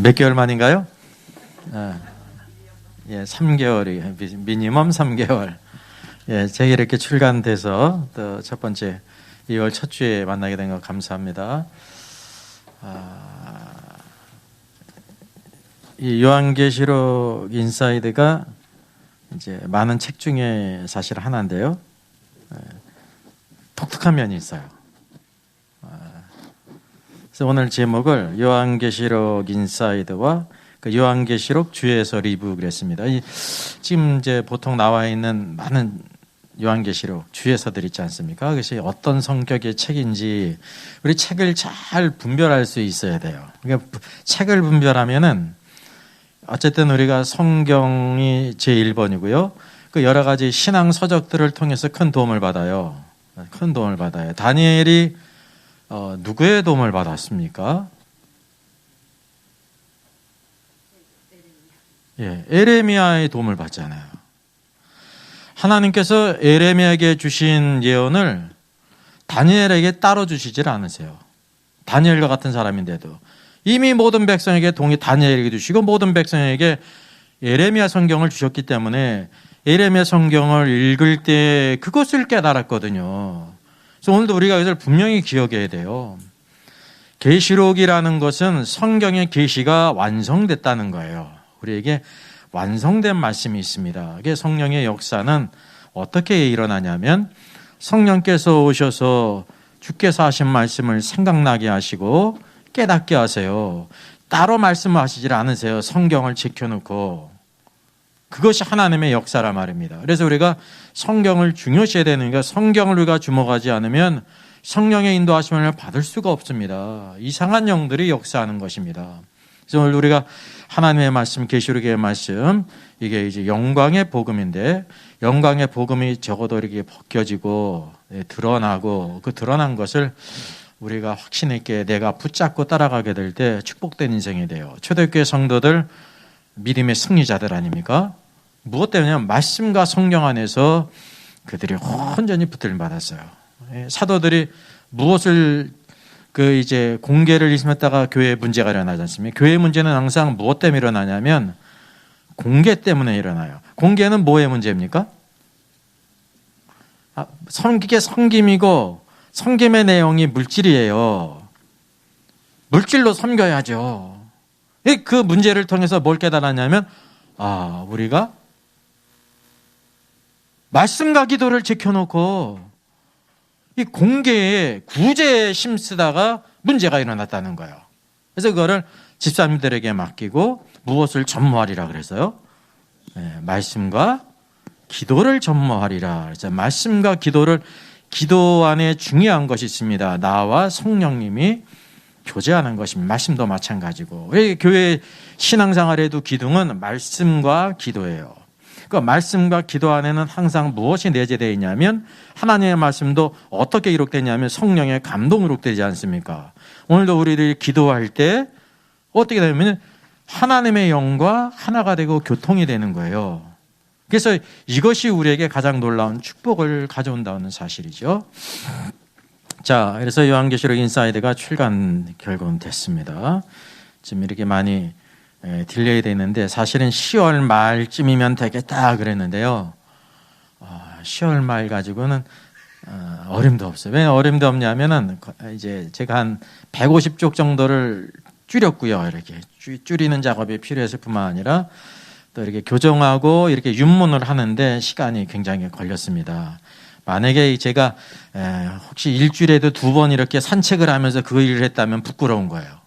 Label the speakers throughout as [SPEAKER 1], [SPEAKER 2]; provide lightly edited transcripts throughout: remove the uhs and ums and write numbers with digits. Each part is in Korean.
[SPEAKER 1] 몇 개월 만인가요? 예, 3개월이 미니멈 3개월. 예, 제가 이렇게 출간돼서 또 첫 번째 2월 첫 주에 만나게 된 거 감사합니다. 이 요한계시록 인사이드가 이제 많은 책 중에 사실 하나인데요. 독특한 면이 있어요. 그래서 오늘 제목을 요한계시록 인사이드와 그 요한계시록 주에서 리뷰 그랬습니다. 지금 이제 보통 나와 있는 많은 요한계시록 주에서들 있지 않습니까? 그것이 어떤 성격의 책인지 우리 책을 잘 분별할 수 있어야 돼요. 그러니까 책을 분별하면은 어쨌든 우리가 성경이 제1번이고요. 그 여러 가지 신앙 서적들을 통해서 큰 도움을 받아요. 큰 도움을 받아요. 다니엘이 누구의 도움을 받았습니까? 예, 에레미야의 도움을 받잖아요. 하나님께서 에레미야에게 주신 예언을 다니엘에게 따로 주시질 않으세요. 다니엘과 같은 사람인데도 이미 모든 백성에게 다니엘에게 주시고 모든 백성에게 에레미야 성경을 주셨기 때문에 에레미야 성경을 읽을 때 그것을 깨달았거든요. 그래서 오늘도 우리가 이것을 분명히 기억해야 돼요. 계시록이라는 것은 성경의 계시가 완성됐다는 거예요. 우리에게 완성된 말씀이 있습니다. 이게 성령의 역사는 어떻게 일어나냐면 성령께서 오셔서 주께서 하신 말씀을 생각나게 하시고 깨닫게 하세요. 따로 말씀하시질 않으세요. 성경을 지켜놓고. 그것이 하나님의 역사란 말입니다. 그래서 우리가 성경을 중요시해야 되는 게 성경을 우리가 주목하지 않으면 성령의 인도하심을 받을 수가 없습니다. 이상한 영들이 역사하는 것입니다. 그래서 오늘 우리가 하나님의 말씀, 계시록의 말씀, 이게 이제 영광의 복음인데 영광의 복음이 적어도 이렇게 벗겨지고 드러나고 그 드러난 것을 우리가 확신 있게 내가 붙잡고 따라가게 될 때 축복된 인생이 돼요. 초대교회 성도들 믿음의 승리자들 아닙니까? 무엇 때문에 말씀과 성령 안에서 그들이 온전히 붙들림 받았어요. 사도들이 무엇을 이제 공개를 일으켰다가 교회에 문제가 일어나지 않습니까? 교회 문제는 항상 무엇 때문에 일어나냐면 공개 때문에 일어나요. 공개는 뭐의 문제입니까? 이게 섬김이고 섬김의 내용이 물질이에요. 물질로 섬겨야죠. 그 문제를 통해서 뭘 깨달았냐면 우리가 말씀과 기도를 지켜놓고 이 공개에 구제에 힘쓰다가 문제가 일어났다는 거예요. 그래서 그거를 집사님들에게 맡기고 무엇을 전무하리라 그래서요? 말씀과 기도를 전무하리라. 그래서 말씀과 기도 안에 중요한 것이 있습니다. 나와 성령님이 교제하는 것입니다. 말씀도 마찬가지고. 왜 교회 신앙생활에도 기둥은 말씀과 기도예요. 그 말씀과 기도 안에는 항상 무엇이 내재되어 있냐면 하나님의 말씀도 어떻게 기록되냐면 성령의 감동으로 기록되지 않습니까? 오늘도 우리들이 기도할 때 어떻게 되냐면 하나님의 영과 하나가 되고 교통이 되는 거예요. 그래서 이것이 우리에게 가장 놀라운 축복을 가져온다는 사실이죠. 자, 그래서 요한계시록 인사이드가 출간 결국은 됐습니다. 지금 이렇게 많이 딜레이 되는데 사실은 10월 말쯤이면 되겠다 그랬는데요. 10월 말 가지고는 어림도 없어요. 왜 어림도 없냐면은 이제 제가 한 150쪽 정도를 줄였고요. 이렇게 줄이는 작업이 필요했을 뿐만 아니라 또 이렇게 교정하고 이렇게 윤문을 하는데 시간이 굉장히 걸렸습니다. 만약에 제가 혹시 일주일에도 2번 이렇게 산책을 하면서 그 일을 했다면 부끄러운 거예요.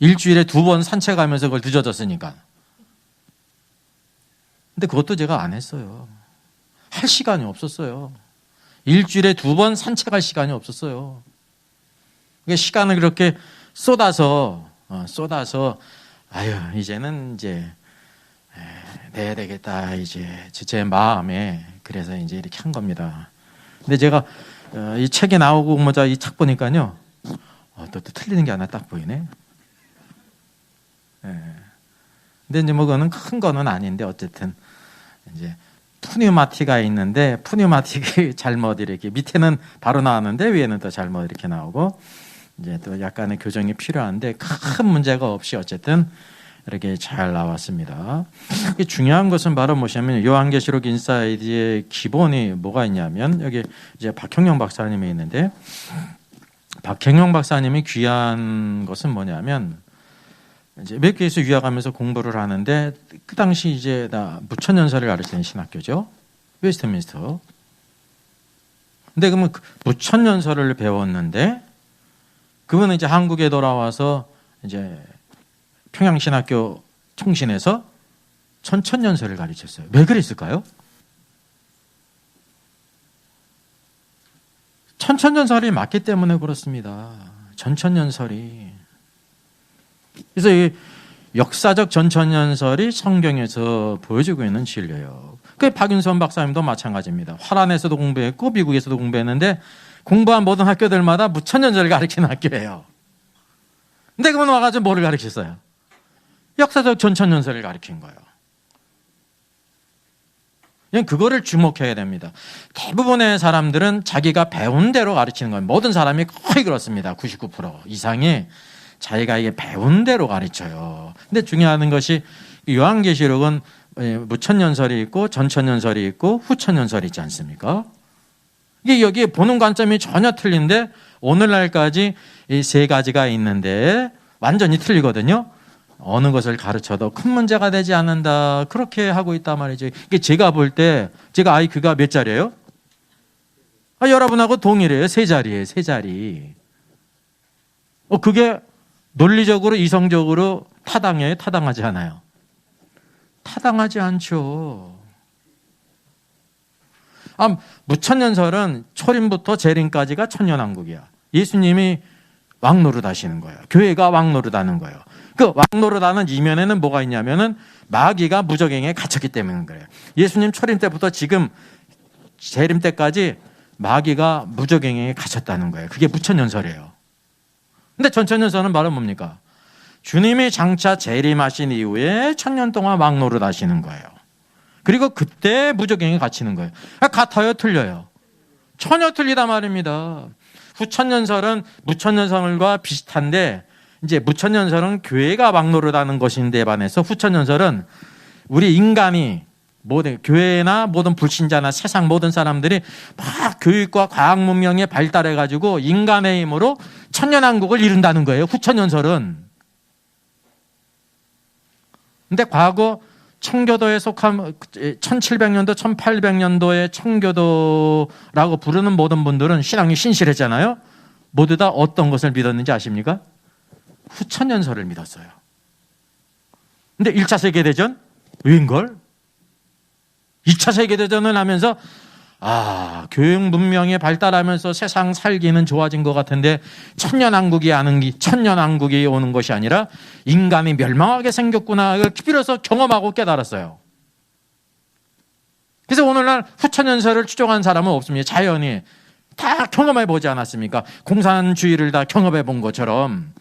[SPEAKER 1] 일주일에 2번 산책하면서 그걸 늦어졌으니까. 근데 그것도 제가 안 했어요. 할 시간이 없었어요. 일주일에 2번 산책할 시간이 없었어요. 시간을 그렇게 쏟아서 이제는 이제 내야 되겠다 이제 제 마음에 그래서 이제 이렇게 한 겁니다. 근데 제가 이 책에 나오고 뭐자 이 책 보니까요, 또 틀리는 게 하나 딱 보이네. 근데 이제 뭐 그거는 큰 거는 아닌데 어쨌든 이제 푸뉴마티가 있는데 푸뉴마틱이 잘못 이렇게 밑에는 바로 나왔는데 위에는 또 잘못 이렇게 나오고 이제 또 약간의 교정이 필요한데 큰 문제가 없이 어쨌든 이렇게 잘 나왔습니다. 중요한 것은 바로 뭐냐면 요한계시록 인사이드의 기본이 뭐가 있냐면 여기 이제 박형영 박사님이 있는데 박형영 박사님이 귀한 것은 뭐냐면 이제 몇 개에서 유학하면서 공부를 하는데 그 당시 이제 나 무천연설을 가르치는 신학교죠. 웨스트민스터. 근데 그러면 무천연설을 배웠는데 그분은 이제 한국에 돌아와서 이제 평양신학교 통신에서 천천연설을 가르쳤어요. 왜 그랬을까요? 천천연설이 맞기 때문에 그렇습니다. 전천연설이. 그래서 이 역사적 전천연설이 성경에서 보여주고 있는 진리예요. 그 박윤선 박사님도 마찬가지입니다. 화란에서도 공부했고 미국에서도 공부했는데 공부한 모든 학교들마다 무천연설을 가르치는 학교예요. 근데 그분 와가지고 뭐를 가르쳤어요? 역사적 전천연설을 가르친 거예요. 그거를 주목해야 됩니다. 대부분의 사람들은 자기가 배운 대로 가르치는 거예요. 모든 사람이 거의 그렇습니다. 99% 이상이 자기가 이게 배운 대로 가르쳐요. 근데 중요한 것이 요한계시록은 무천연설이 있고 전천연설이 있고 후천연설이 있지 않습니까? 이게 여기 보는 관점이 전혀 틀린데 오늘날까지 이 세 가지가 있는데 완전히 틀리거든요. 어느 것을 가르쳐도 큰 문제가 되지 않는다. 그렇게 하고 있단 말이죠. 이게 제가 볼 때 제가 IQ가 몇 자리예요? 여러분하고 동일해요. 3자리예요. 3자리. 그게 논리적으로 이성적으로 타당해요? 타당하지 않아요? 타당하지 않죠. 무천연설은 초림부터 재림까지가 천년왕국이야. 예수님이 왕노릇 하시는 거예요. 교회가 왕노릇 하는 거예요. 그 왕노릇 하는 이면에는 뭐가 있냐면은 마귀가 무적행에 갇혔기 때문인 거예요. 예수님 초림 때부터 지금 재림 때까지 마귀가 무적행에 갇혔다는 거예요. 그게 무천연설이에요. 근데 전천연설은 바로 뭡니까? 주님이 장차 재림하신 이후에 1000년 동안 왕노릇 하시는 거예요. 그리고 그때 무적행에 갇히는 거예요. 같아요? 틀려요? 전혀 틀리다 말입니다. 후천연설은 무천연설과 비슷한데 이제 무천연설은 교회가 왕노릇하는 것인데 반해서 후천연설은 우리 인간이 모든 교회나 모든 불신자나 세상 모든 사람들이 막 교육과 과학 문명에 발달해 가지고 인간의 힘으로 천년왕국을 이룬다는 거예요. 후천연설은. 근데 과거 청교도에 속한 1700년도, 1800년도의 청교도라고 부르는 모든 분들은 신앙이 신실했잖아요. 모두 다 어떤 것을 믿었는지 아십니까? 후천연설을 믿었어요. 근데 1차 세계대전? 웬걸? 2차 세계대전을 하면서 교육 문명이 발달하면서 세상 살기는 좋아진 것 같은데 천년왕국이 오는 것이 아니라 인간이 멸망하게 생겼구나. 이걸 비로소 경험하고 깨달았어요. 그래서 오늘날 후천연설을 추종한 사람은 없습니다. 자연히 다 경험해 보지 않았습니까? 공산주의를 다 경험해 본 것처럼.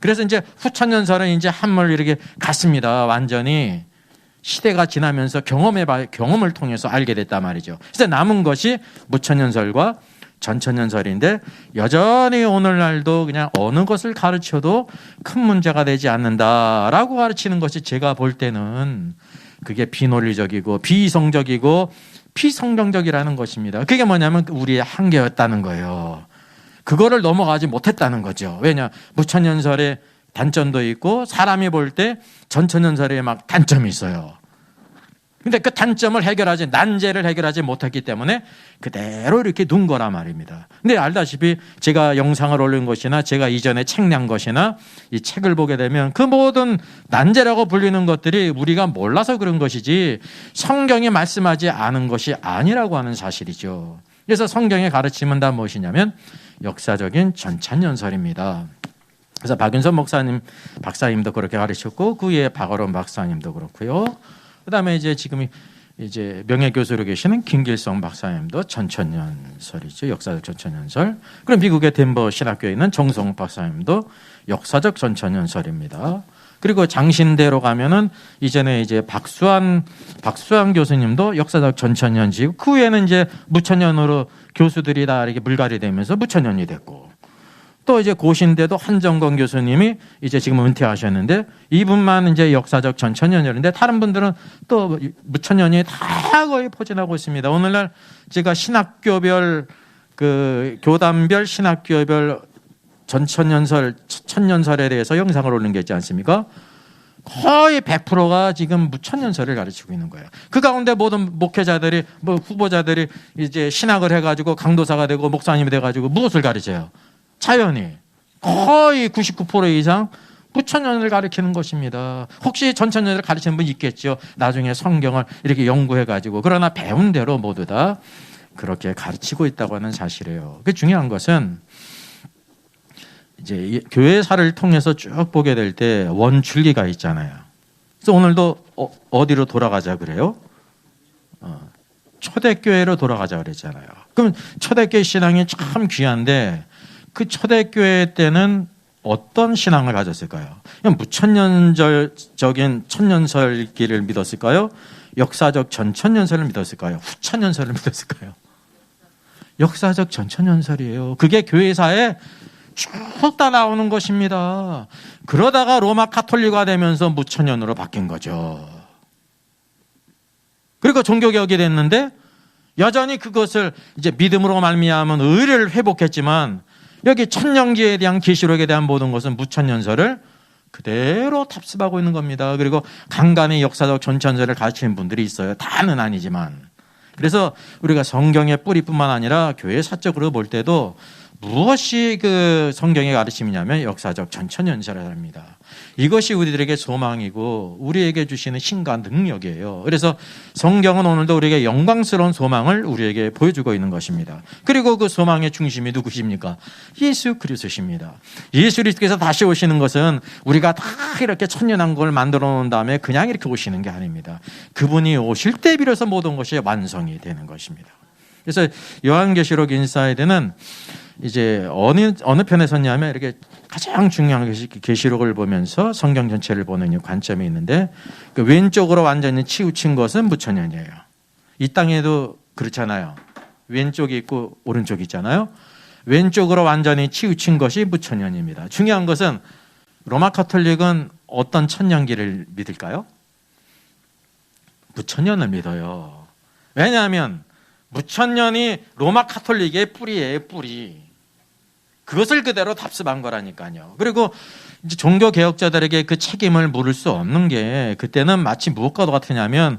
[SPEAKER 1] 그래서 이제 후천연설은 이제 한물 이렇게 갔습니다. 완전히. 시대가 지나면서 경험을 통해서 알게 됐단 말이죠. 그래서 남은 것이 무천연설과 전천연설인데 여전히 오늘날도 그냥 어느 것을 가르쳐도 큰 문제가 되지 않는다라고 가르치는 것이 제가 볼 때는 그게 비논리적이고 비이성적이고 비성경적이라는 것입니다. 그게 뭐냐면 우리의 한계였다는 거예요. 그거를 넘어가지 못했다는 거죠. 왜냐? 무천연설의 단점도 있고 사람이 볼 때 전천연설에 막 단점이 있어요. 근데 그 단점을 난제를 해결하지 못했기 때문에 그대로 이렇게 둔 거란 말입니다. 근데 알다시피 제가 영상을 올린 것이나 제가 이전에 책 낸 것이나 이 책을 보게 되면 그 모든 난제라고 불리는 것들이 우리가 몰라서 그런 것이지 성경이 말씀하지 않은 것이 아니라고 하는 사실이죠. 그래서 성경의 가르침은 다 무엇이냐면 역사적인 전천연설입니다. 그래서 박윤선 박사님도 그렇게 가르쳤고 그 위에 박어론 박사님도 그렇고요. 그다음에 이제 지금 이제 명예교수로 계시는 김길성 박사님도 전천연설이죠. 역사적 전천연설. 그럼 미국의 덴버 신학교에 있는 정성 박사님도 역사적 전천연설입니다. 그리고 장신대로 가면은 이전에 이제 박수환 교수님도 역사적 전천연지고 그 후에는 이제 무천연으로 교수들이 다 이렇게 물갈이 되면서 무천연이 됐고 또 이제 고신대도 한정건 교수님이 이제 지금 은퇴하셨는데 이분만 이제 역사적 전천년설인데 다른 분들은 또 무천년이 다 거의 포진하고 있습니다. 오늘날 제가 신학교별 그 교단별 신학교별 전천년설, 천년설에 대해서 영상을 올린 게 있지 않습니까? 거의 100%가 지금 무천년설을 가르치고 있는 거예요. 그 가운데 모든 목회자들이 뭐 후보자들이 이제 신학을 해가지고 강도사가 되고 목사님이 돼가지고 무엇을 가르쳐요? 자연히 거의 99% 이상 무천년을 가르치는 것입니다. 혹시 전천년을 가르치는 분 있겠죠. 나중에 성경을 이렇게 연구해가지고 그러나 배운 대로 모두 다 그렇게 가르치고 있다고 하는 사실이에요. 그 중요한 것은 이제 교회사를 통해서 쭉 보게 될 때 원줄기가 있잖아요. 그래서 오늘도 어디로 돌아가자 그래요? 초대교회로 돌아가자 그랬잖아요. 그럼 초대교회 신앙이 참 귀한데 그 초대교회 때는 어떤 신앙을 가졌을까요? 그냥 무천년적인 천년설기를 믿었을까요? 역사적 전천년설을 믿었을까요? 후천년설을 믿었을까요? 역사적 전천년설이에요. 그게 교회사에 쭉 다 나오는 것입니다. 그러다가 로마 카톨릭화 되면서 무천년으로 바뀐 거죠. 그리고 종교개혁이 됐는데 여전히 그것을 이제 믿음으로 말미암은 의를 회복했지만 여기 천년기에 대한 계시록에 대한 모든 것은 무천년설을 그대로 탑습하고 있는 겁니다. 그리고 간간히 역사적 전천년설을 가르치는 분들이 있어요. 다는 아니지만. 그래서 우리가 성경의 뿌리뿐만 아니라 교회 사적으로 볼 때도 무엇이 그 성경의 가르침이냐면 역사적 전천년설을 합니다. 이것이 우리들에게 소망이고 우리에게 주시는 힘과 능력이에요. 그래서 성경은 오늘도 우리에게 영광스러운 소망을 우리에게 보여주고 있는 것입니다. 그리고 그 소망의 중심이 누구십니까? 예수 그리스도십니다. 예수 그리스도께서 다시 오시는 것은 우리가 다 이렇게 천년한 걸 만들어 놓은 다음에 그냥 이렇게 오시는 게 아닙니다. 그분이 오실 때 비로소 모든 것이 완성이 되는 것입니다. 그래서 요한계시록 인사이드는 이제 어느 편에 섰냐면 이렇게 가장 중요한 것이 계시록을 보면서 성경 전체를 보는 관점이 있는데 그 왼쪽으로 완전히 치우친 것은 무천년이에요. 이 땅에도 그렇잖아요. 왼쪽이 있고 오른쪽이 있잖아요. 왼쪽으로 완전히 치우친 것이 무천년입니다. 중요한 것은 로마 카톨릭은 어떤 천년기를 믿을까요? 무천년을 믿어요. 왜냐하면 무천년이 로마 카톨릭의 뿌리예요, 뿌리. 그것을 그대로 답습한 거라니까요. 그리고 이제 종교 개혁자들에게 그 책임을 물을 수 없는 게 그때는 마치 무엇과 같으냐면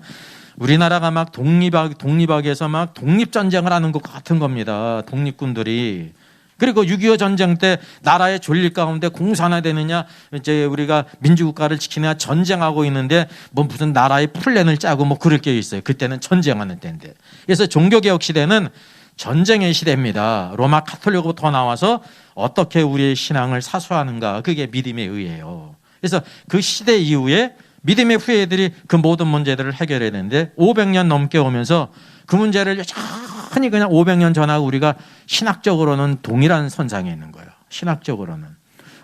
[SPEAKER 1] 우리나라가 막 독립하기 위해서 막 독립전쟁을 하는 것 같은 겁니다. 독립군들이. 그리고 6.25 전쟁 때 나라의 존립 가운데 공산화되느냐 이제 우리가 민주국가를 지키느냐 전쟁하고 있는데 뭐 무슨 나라의 플랜을 짜고 뭐 그럴 게 있어요. 그때는 전쟁하는 때인데. 그래서 종교개혁 시대는 전쟁의 시대입니다. 로마 카톨릭부터 나와서 어떻게 우리의 신앙을 사수하는가 그게 믿음의 의예요. 그래서 그 시대 이후에 믿음의 후예들이 그 모든 문제들을 해결해야 되는데 500년 넘게 오면서 그 문제를 여전히 그냥 500년 전하고 우리가 신학적으로는 동일한 선상에 있는 거예요. 신학적으로는.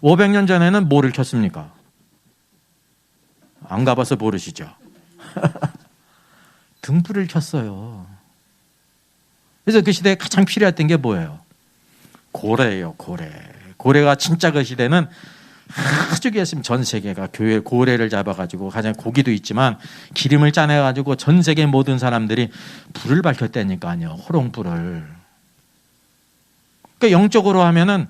[SPEAKER 1] 500년 전에는 뭐를 켰습니까? 안 가봐서 모르시죠? 등불을 켰어요. 그래서 그 시대에 가장 필요했던 게 뭐예요? 고래예요, 고래. 고래가 진짜 그 시대는 아주 귀했습니다. 전 세계가 교회 고래를 잡아가지고 가장 고기도 있지만 기름을 짜내가지고 전 세계 모든 사람들이 불을 밝혔다니까요. 호롱불을. 그러니까 영적으로 하면은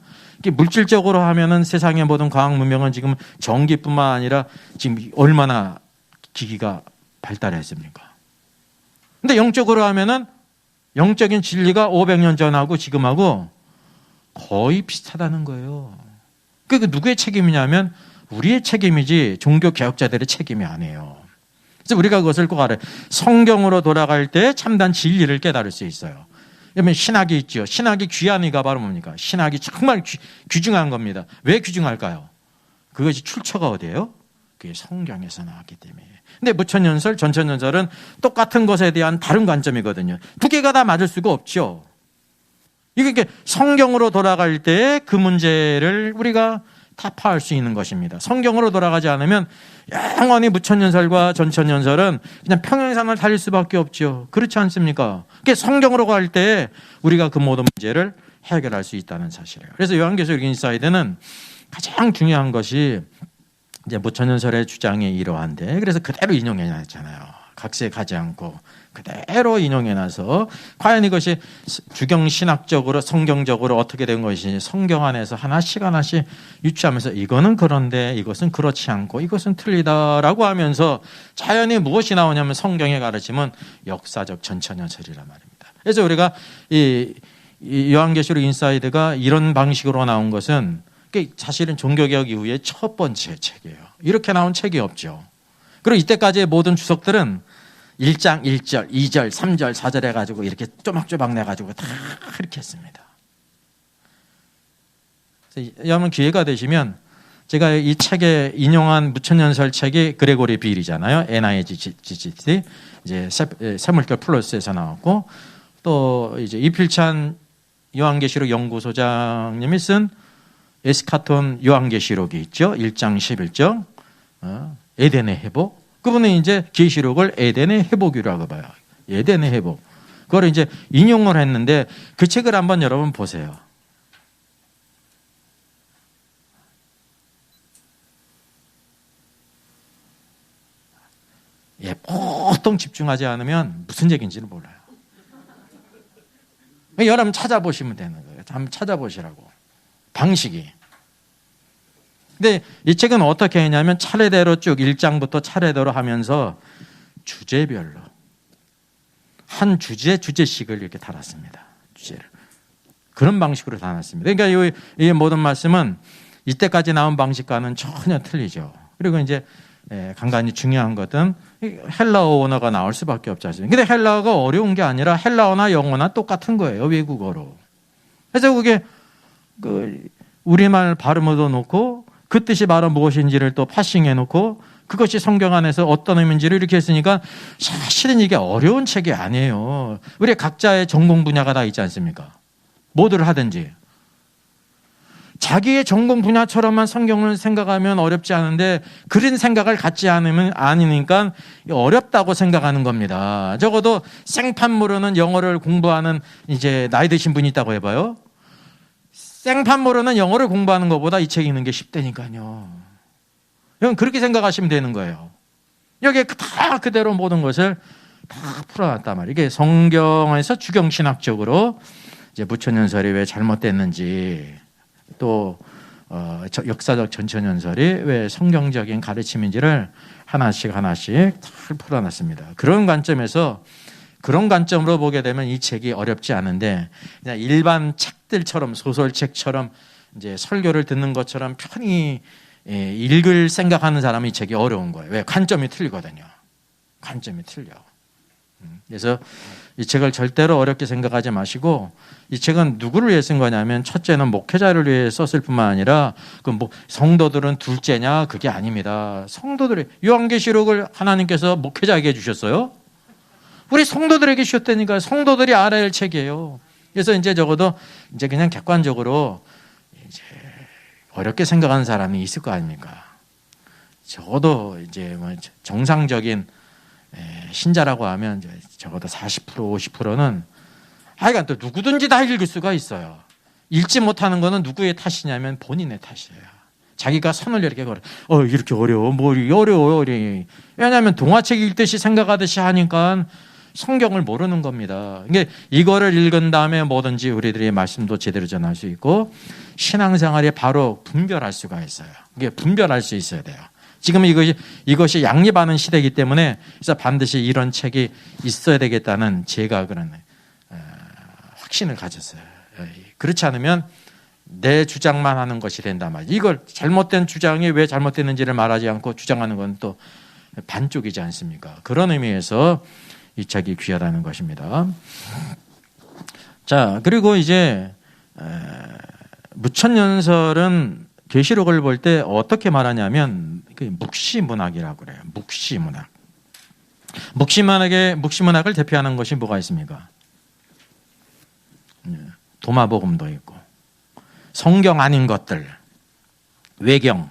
[SPEAKER 1] 물질적으로 하면은 세상의 모든 과학 문명은 지금 전기뿐만 아니라 지금 얼마나 기기가 발달했습니까? 근데 영적으로 하면은 영적인 진리가 500년 전하고 지금하고 거의 비슷하다는 거예요. 그 누구의 책임이냐면 우리의 책임이지 종교 개혁자들의 책임이 아니에요. 그래서 우리가 그것을 꼭 알아요. 성경으로 돌아갈 때 참단 진리를 깨달을 수 있어요. 그러면 신학이 있죠. 신학이 귀한 이가 바로 뭡니까? 신학이 정말 귀중한 겁니다. 왜 귀중할까요? 그것이 출처가 어디예요? 그게 성경에서 나왔기 때문에. 근데 무천년설, 전천년설은 똑같은 것에 대한 다른 관점이거든요. 두 개가 다 맞을 수가 없죠. 이게 성경으로 돌아갈 때 그 문제를 우리가 타파할 수 있는 것입니다. 성경으로 돌아가지 않으면 영원히 무천년설과 전천년설은 그냥 평행선을 달릴 수밖에 없죠. 그렇지 않습니까? 그게 성경으로 갈 때 우리가 그 모든 문제를 해결할 수 있다는 사실이에요. 그래서 요한계시록 인사이드는 가장 중요한 것이 이제 무천년설의 주장이 이러한데, 그래서 그대로 인용해놨잖아요. 각색하지 않고 그대로 인용해놔서 과연 이것이 주경신학적으로 성경적으로 어떻게 된 것인지 성경 안에서 하나씩 하나씩 유추하면서 이거는 그런데 이것은 그렇지 않고 이것은 틀리다라고 하면서 자연히 무엇이 나오냐면 성경에 가르치면 역사적 전천년설이란 말입니다. 그래서 우리가 이 요한계시록 인사이드가 이런 방식으로 나온 것은 사실은 종교개혁 이후에 첫 번째 책이에요. 이렇게 나온 책이 없죠. 그리고 이때까지의 모든 주석들은 1장 1절, 2절, 3절, 4절 해가지고 이렇게 쪼막쪼막 내가지고 다 그렇게 했습니다. 여러분 기회가 되시면 제가 이 책에 인용한 무천년설 책이 그레고리 빌이잖아요. NIGGT 이제 세물결 플러스에서 나왔고, 또 이제 이필찬 요한계시록 연구소장님이 쓴 에스카톤 요한계시록이 있죠. 1장 11절 에덴의 회복. 그분은 이제 계시록을 에덴의 회복이라고 봐요. 에덴의 회복. 그걸 이제 인용을 했는데 그 책을 한번 여러분 보세요. 예, 보통 집중하지 않으면 무슨 얘기인지는 몰라요. 여러분 찾아보시면 되는 거예요. 한번 찾아보시라고. 방식이. 근데 이 책은 어떻게 했냐면 차례대로 쭉 1장부터 차례대로 하면서 주제별로 한 주제씩을 이렇게 달았습니다. 주제를. 그런 방식으로 달았습니다. 그러니까 이 모든 말씀은 이때까지 나온 방식과는 전혀 틀리죠. 그리고 이제 간간히 중요한 것은 헬라어 언어가 나올 수밖에 없지 않습니까? 근데 헬라어가 어려운 게 아니라 헬라어나 영어나 똑같은 거예요. 외국어로. 그래서 그게 우리말 발음으로 놓고 그 뜻이 바로 무엇인지를 또 파싱해 놓고 그것이 성경 안에서 어떤 의미인지를 이렇게 했으니까 사실은 이게 어려운 책이 아니에요. 우리 각자의 전공 분야가 다 있지 않습니까? 뭐를 하든지. 자기의 전공 분야처럼만 성경을 생각하면 어렵지 않은데 그런 생각을 갖지 않으면 아니니까 어렵다고 생각하는 겁니다. 적어도 생판모르는 영어를 공부하는 이제 나이 드신 분이 있다고 해봐요. 생판모르는 영어를 공부하는 것보다 이 책 읽는 게 쉽다니까요. 여러분 그렇게 생각하시면 되는 거예요. 여기에 다 그대로 모든 것을 다 풀어놨단 말이에요. 이게 성경에서 주경신학적으로 이제 무천년설이 왜 잘못됐는지, 또 역사적 전천년설이 왜 성경적인 가르침인지를 하나씩 잘 풀어놨습니다. 그런 관점으로 보게 되면 이 책이 어렵지 않은데 그냥 일반 책들처럼 소설책처럼 이제 설교를 듣는 것처럼 편히 읽을 생각하는 사람은 이 책이 어려운 거예요. 왜? 관점이 틀리거든요. 관점이 틀려. 그래서 이 책을 절대로 어렵게 생각하지 마시고, 이 책은 누구를 위해 쓴 거냐면 첫째는 목회자를 위해 썼을 뿐만 아니라 성도들은 둘째냐, 그게 아닙니다. 성도들이 요한계시록을 하나님께서 목회자에게 주셨어요. 우리 성도들에게 주셨다니까. 성도들이 알아야 할 책이에요. 그래서 이제 적어도 이제 그냥 객관적으로 이제 어렵게 생각하는 사람이 있을 거 아닙니까? 적어도 이제 뭐 정상적인 신자라고 하면 적어도 40% 50%는 하여간 또 누구든지 다 읽을 수가 있어요. 읽지 못하는 거는 누구의 탓이냐면 본인의 탓이에요. 자기가 선을 이렇게 걸어. 이렇게 어려워. 어려워. 왜냐하면 동화책 읽듯이 생각하듯이 하니까 성경을 모르는 겁니다. 그러니까 이거를 읽은 다음에 뭐든지 우리들이 말씀도 제대로 전할 수 있고 신앙생활에 바로 분별할 수가 있어요. 이게 분별할 수 있어야 돼요. 지금 이것이 양립하는 시대이기 때문에 그래서 반드시 이런 책이 있어야 되겠다는 제가 그런 확신을 가졌어요. 그렇지 않으면 내 주장만 하는 것이 된단 말이에요. 이걸 잘못된 주장이 왜 잘못됐는지를 말하지 않고 주장하는 건 또 반쪽이지 않습니까? 그런 의미에서 이 책이 귀하다는 것입니다. 자, 그리고 이제 무천년설은 계시록을 볼 때 어떻게 말하냐면 묵시문학이라고 그래요. 묵시문학. 묵시문학을 대표하는 것이 뭐가 있습니까? 도마복음도 있고 성경 아닌 것들, 외경,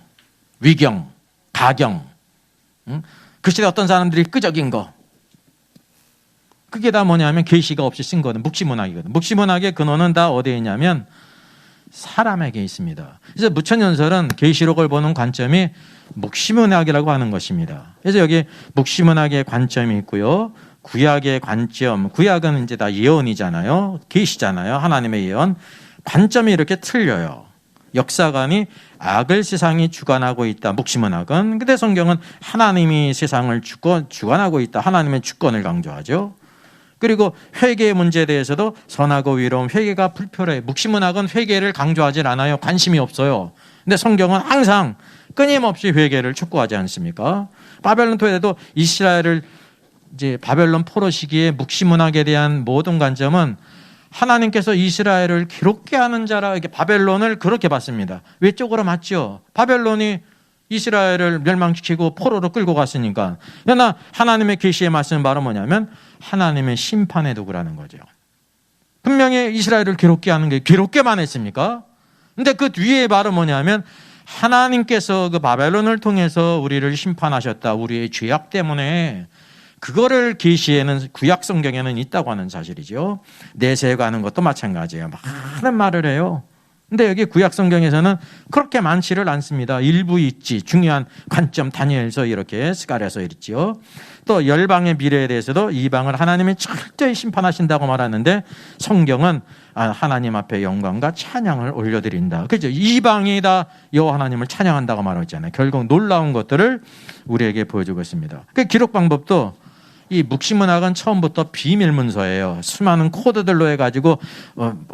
[SPEAKER 1] 위경, 가경, 그 시대 어떤 사람들이 끄적인 거, 그게 다 뭐냐면 계시가 없이 쓴 거는 묵시문학이거든. 묵시문학의 근원은 다 어디에 있냐면 사람에게 있습니다. 그래서 무천연설은 계시록을 보는 관점이 묵시문학이라고 하는 것입니다. 그래서 여기 묵시문학의 관점이 있고요. 구약의 관점, 구약은 이제 다 예언이잖아요. 계시잖아요. 하나님의 예언. 관점이 이렇게 틀려요. 역사관이 악을 세상이 주관하고 있다. 묵시문학은. 근데 성경은 하나님이 세상을 주관하고 있다. 하나님의 주권을 강조하죠. 그리고 회개의 문제에 대해서도 선하고 위로운 회개가 불표래. 묵시문학은 회개를 강조하지 않아요. 관심이 없어요. 근데 성경은 항상 끊임없이 회개를 촉구하지 않습니까? 바벨론 토에도 이스라엘을 이제 바벨론 포로 시기에 묵시문학에 대한 모든 관점은 하나님께서 이스라엘을 기롭게 하는 자라 이렇게 바벨론을 그렇게 봤습니다. 외적으로 맞죠. 바벨론이 이스라엘을 멸망시키고 포로로 끌고 갔으니까. 그러나 하나님의 계시의 말씀은 바로 뭐냐면 하나님의 심판의 도구라는 거죠. 분명히 이스라엘을 괴롭게 하는 게 괴롭게만 했습니까? 근데 그 뒤에 바로 뭐냐면 하나님께서 그 바벨론을 통해서 우리를 심판하셨다. 우리의 죄악 때문에. 그거를 계시에는 구약 성경에는 있다고 하는 사실이죠. 내세에 가는 것도 마찬가지예요. 많은 말을 해요. 근데 여기 구약 성경에서는 그렇게 많지를 않습니다. 일부 있지. 중요한 관점 다니엘서 이렇게 스가랴서 있지요. 또 열방의 미래에 대해서도 이방을 하나님이 철저히 심판하신다고 말하는데 성경은 하나님 앞에 영광과 찬양을 올려드린다. 그렇죠? 이방이 다 여호와 하나님을 찬양한다고 말하고 있잖아요. 결국 놀라운 것들을 우리에게 보여주고 있습니다. 그 기록 방법도 이 묵시문학은 처음부터 비밀 문서예요. 수많은 코드들로 해가지고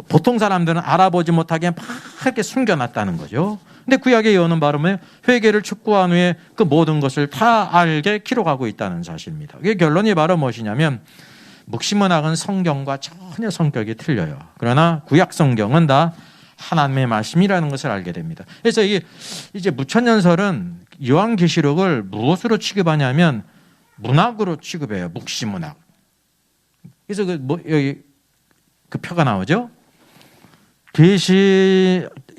[SPEAKER 1] 보통 사람들은 알아보지 못하게 막 이렇게 숨겨놨다는 거죠. 근데 구약의 예언은 바로 회개를 촉구한 후에 그 모든 것을 다 알게 기록하고 있다는 사실입니다. 이게 결론이 바로 무엇이냐면 묵시문학은 성경과 전혀 성격이 틀려요. 그러나 구약 성경은 다 하나님의 말씀이라는 것을 알게 됩니다. 그래서 이제 무천년설은 요한계시록을 무엇으로 취급하냐면 문학으로 취급해요. 묵시문학. 그래서 여기 그 표가 나오죠.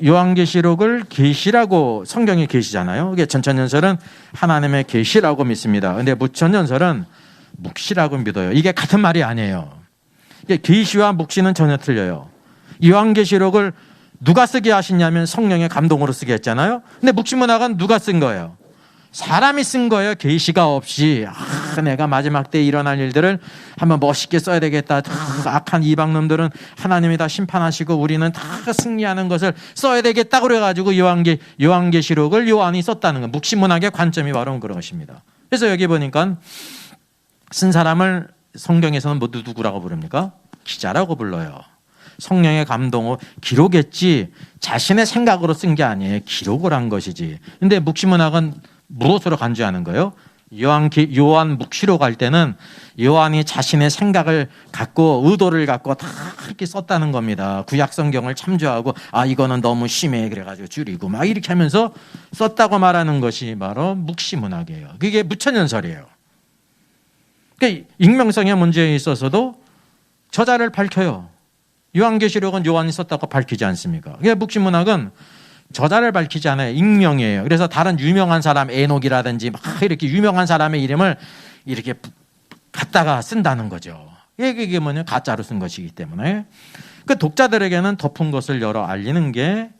[SPEAKER 1] 요한계시록을 계시라고 성경이 계시잖아요. 이게 전천연설은 하나님의 계시라고 믿습니다. 근데 무천연설은 묵시라고 믿어요. 이게 같은 말이 아니에요. 이게 계시와 묵시는 전혀 틀려요. 요한계시록을 누가 쓰게 하시냐면 성령의 감동으로 쓰게 했잖아요. 근데 묵시문학은 누가 쓴 거예요? 사람이 쓴 거예요. 계시가 없이. 내가 마지막 때 일어날 일들을 한번 멋있게 써야 되겠다. 악한 이방놈들은 하나님이 다 심판하시고 우리는 다 승리하는 것을 써야 되겠다 그래가지고 요한계시록을 요한이 썼다는 거. 묵시문학의 관점이 바로 그런 것입니다. 그래서 여기 보니까 쓴 사람을 성경에서는 모두 누구라고 부릅니까? 기자라고 불러요. 성령의 감동으로 기록했지 자신의 생각으로 쓴 게 아니에요. 기록을 한 것이지. 근데 묵시문학은 무엇으로 간주하는 거예요? 요한 묵시록 할 때는 요한이 자신의 생각을 갖고 의도를 갖고 다 이렇게 썼다는 겁니다. 구약 성경을 참조하고 이거는 너무 심해 그래가지고 줄이고 막 이렇게 하면서 썼다고 말하는 것이 바로 묵시문학이에요. 그게 무천연설이에요. 그러니까 익명성의 문제에 있어서도 저자를 밝혀요. 요한계시록은 요한이 썼다고 밝히지 않습니까? 그러니까 묵시문학은 저자를 밝히지 않아요. 익명이에요. 그래서 다른 유명한 사람 에녹이라든지 막 이렇게 유명한 사람의 이름을 이렇게 갖다가 쓴다는 거죠. 이게 뭐냐? 가짜로 쓴 것이기 때문에 그 독자들에게는 덮은 것을 열어 알리는 게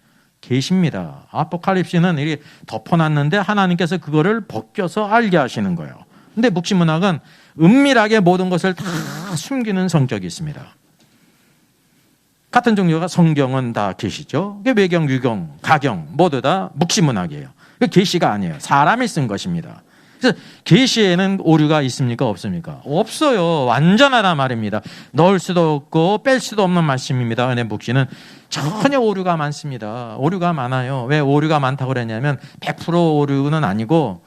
[SPEAKER 1] 계시입니다. 아포칼립시는 이렇게 덮어놨는데 하나님께서 그거를 벗겨서 알게 하시는 거예요. 근데 묵시문학은 은밀하게 모든 것을 다 숨기는 성격이 있습니다. 같은 종류가 성경은 다 계시죠. 외경, 유경, 가경 모두 다 묵시문학이에요. 계시가 아니에요. 사람이 쓴 것입니다. 그래서 계시에는 오류가 있습니까? 없습니까? 없어요. 완전하단 말입니다. 넣을 수도 없고 뺄 수도 없는 말씀입니다. 근데 묵시는 전혀 오류가 많습니다. 오류가 많아요. 왜 오류가 많다고 그랬냐면 100% 오류는 아니고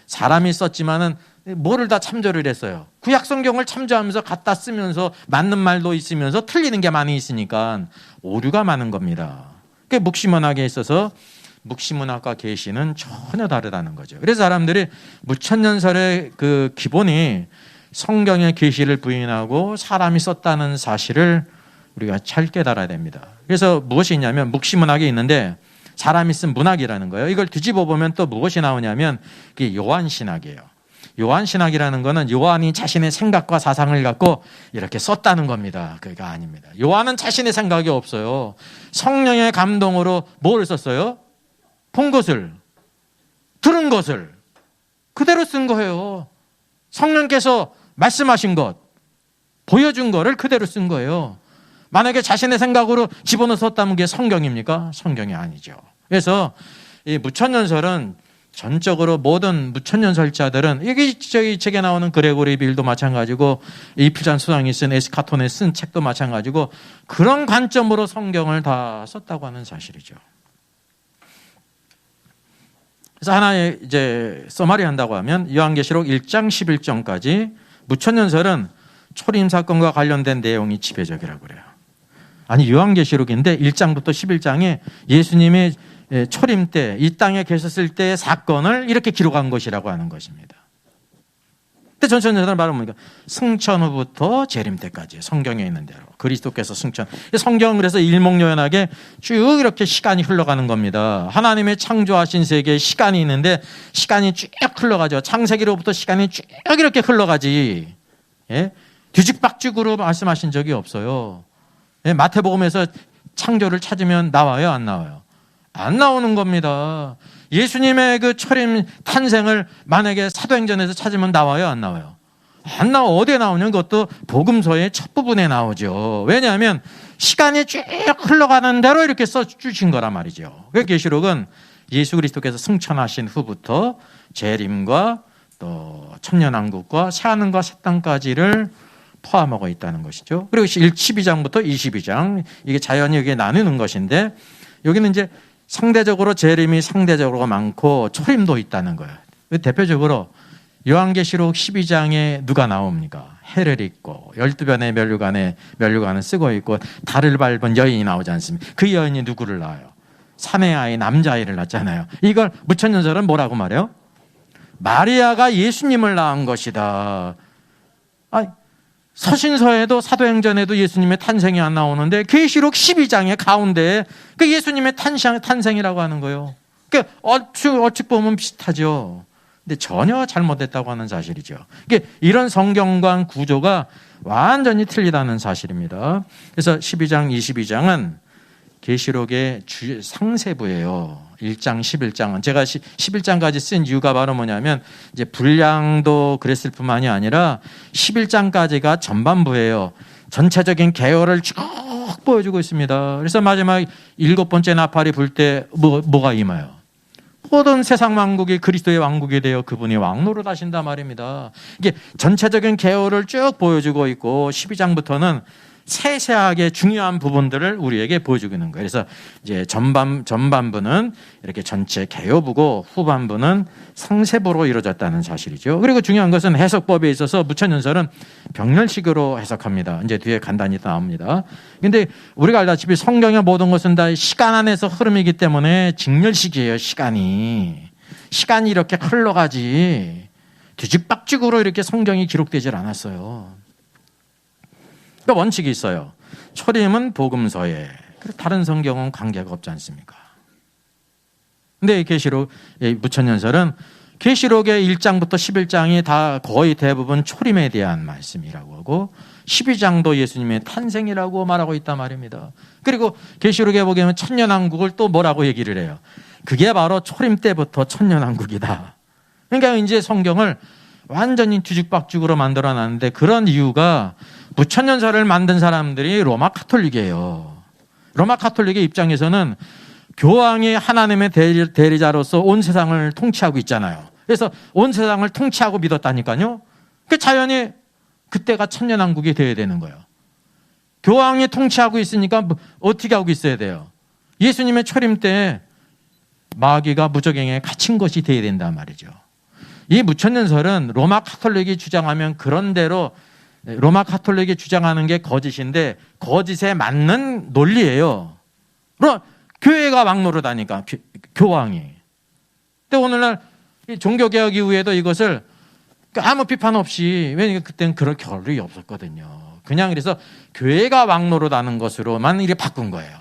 [SPEAKER 1] 사람이 썼지만은 뭐를 다 참조를 했어요. 구약 성경을 참조하면서 갖다 쓰면서 맞는 말도 있으면서 틀리는 게 많이 있으니까 오류가 많은 겁니다. 그게 묵시문학에 있어서 묵시문학과 계시는 전혀 다르다는 거죠. 그래서 사람들이 무천년설의 그 기본이 성경의 계시를 부인하고 사람이 썼다는 사실을 우리가 잘 깨달아야 됩니다. 그래서 무엇이 있냐면 묵시문학이 있는데 사람이 쓴 문학이라는 거예요. 이걸 뒤집어 보면 또 무엇이 나오냐면 그게 요한신학이에요. 요한 신학이라는 거는 요한이 자신의 생각과 사상을 갖고 이렇게 썼다는 겁니다. 그게 아닙니다. 요한은 자신의 생각이 없어요. 성령의 감동으로 뭘 썼어요? 본 것을, 들은 것을 그대로 쓴 거예요. 성령께서 말씀하신 것, 보여준 거를 그대로 쓴 거예요. 만약에 자신의 생각으로 집어넣어 썼다면 그게 성경입니까? 성경이 아니죠. 그래서 이 무천년설은 전적으로 모든 무천년설자들은 여기 저기 책에 나오는 그레고리 빌도 마찬가지고 이필잔 수상이 쓴 에스카톤에 쓴 책도 마찬가지고 그런 관점으로 성경을 다 썼다고 하는 사실이죠. 그래서 하나의 이제 써마리 한다고 하면 요한계시록 1장 11절까지 무천년설은 초림 사건과 관련된 내용이 지배적이라고 그래요. 아니 요한계시록인데 1장부터 11장에 예수님의 초림 때 이 땅에 계셨을 때의 사건을 이렇게 기록한 것이라고 하는 것입니다. 근데 전천전을 말하면 뭐니까 승천 후부터 재림 때까지 성경에 있는 대로 그리스도께서 승천. 성경은 그래서 일목요연하게 쭉 이렇게 시간이 흘러가는 겁니다. 하나님의 창조하신 세계에 시간이 있는데 시간이 쭉 흘러가죠. 창세기로부터 시간이 쭉 이렇게 흘러가지. 예? 뒤죽박죽으로 말씀하신 적이 없어요. 예? 마태복음에서 창조를 찾으면 나와요, 안 나와요? 안 나오는 겁니다. 예수님의 그 초림 탄생을 만약에 사도행전에서 찾으면 나와요, 안 나와요? 안 나와. 어디에 나오냐면 그것도 복음서의 첫 부분에 나오죠. 왜냐하면 시간이 쭉 흘러가는 대로 이렇게 써주신 거란 말이죠. 그 계시록은 예수 그리스도께서 승천하신 후부터 재림과 또 천년왕국과 새하늘과 새 땅까지를 포함하고 있다는 것이죠. 그리고 12장부터 22장 이게 자연이 여기에 나누는 것인데 여기는 이제 상대적으로 재림이 상대적으로 많고 초림도 있다는 거예요. 대표적으로 요한계시록 12장에 누가 나옵니까? 해를 입고 12변의 면류관을 쓰고 있고 달을 밟은 여인이 나오지 않습니까? 그 여인이 누구를 낳아요? 사내 아이, 남자아이를 낳잖아요. 이걸 무천년설은 뭐라고 말해요? 마리아가 예수님을 낳은 것이다. 서신서에도 사도행전에도 예수님의 탄생이 안 나오는데 계시록 12장의 가운데 그 예수님의 탄생이라고 하는 거예요. 그러니까 얼추 보면 비슷하죠. 근데 전혀 잘못됐다고 하는 사실이죠. 그러니까 이런 성경관 구조가 완전히 틀리다는 사실입니다. 그래서 12장, 22장은 계시록의 상세부예요. 1장, 11장은. 제가 11장까지 쓴 이유가 바로 뭐냐면 이제 분량도 그랬을 뿐만이 아니라 11장까지가 전반부예요. 전체적인 개요를 쭉 보여주고 있습니다. 그래서 마지막 7번째 나팔이 불 때 뭐가 임해요? 모든 세상 왕국이 그리스도의 왕국이 되어 그분이 왕노릇 하신단 말입니다. 이게 전체적인 개요를 쭉 보여주고 있고 12장부터는 세세하게 중요한 부분들을 우리에게 보여주고 있는 거예요. 그래서 이제 전반부는 이렇게 전체 개요부고 후반부는 상세부로 이루어졌다는 사실이죠. 그리고 중요한 것은 해석법에 있어서 무천년설은 병렬식으로 해석합니다. 이제 뒤에 간단히 나옵니다. 근데 우리가 알다시피 성경의 모든 것은 다 시간 안에서 흐름이기 때문에 직렬식이에요. 시간이 이렇게 흘러가지 뒤죽박죽으로 이렇게 성경이 기록되질 않았어요. 그러니까 원칙이 있어요. 초림은 복음서에, 다른 성경은 관계가 없지 않습니까? 근데 이 계시록, 무천년설은 계시록의 1장부터 11장이 다 거의 대부분 초림에 대한 말씀이라고 하고 12장도 예수님의 탄생이라고 말하고 있단 말입니다. 그리고 계시록에 보면 천년왕국을 또 뭐라고 얘기를 해요? 그게 바로 초림 때부터 천년왕국이다. 그러니까 이제 성경을 완전히 뒤죽박죽으로 만들어놨는데 그런 이유가 무천년설을 만든 사람들이 로마 카톨릭이에요. 로마 카톨릭의 입장에서는 교황이 하나님의 대리자로서 온 세상을 통치하고 있잖아요. 그래서 온 세상을 통치하고 믿었다니까요. 그 자연히 그때가 천년왕국이 되어야 되는 거예요. 교황이 통치하고 있으니까 어떻게 하고 있어야 돼요? 예수님의 초림 때 마귀가 무적행에 갇힌 것이 되어야 된단 말이죠. 이 무천년설은 로마 카톨릭이 주장하면 그런 대로 로마 카톨릭이 주장하는 게 거짓인데 거짓에 맞는 논리예요. 교회가 왕노릇하니까 교황이. 근데 오늘날 종교개혁 이후에도 이것을 아무 비판 없이 왜냐하면 그때는 그럴 겨를이 없었거든요. 그냥 그래서 교회가 왕노릇하는 것으로만 이렇게 바꾼 거예요.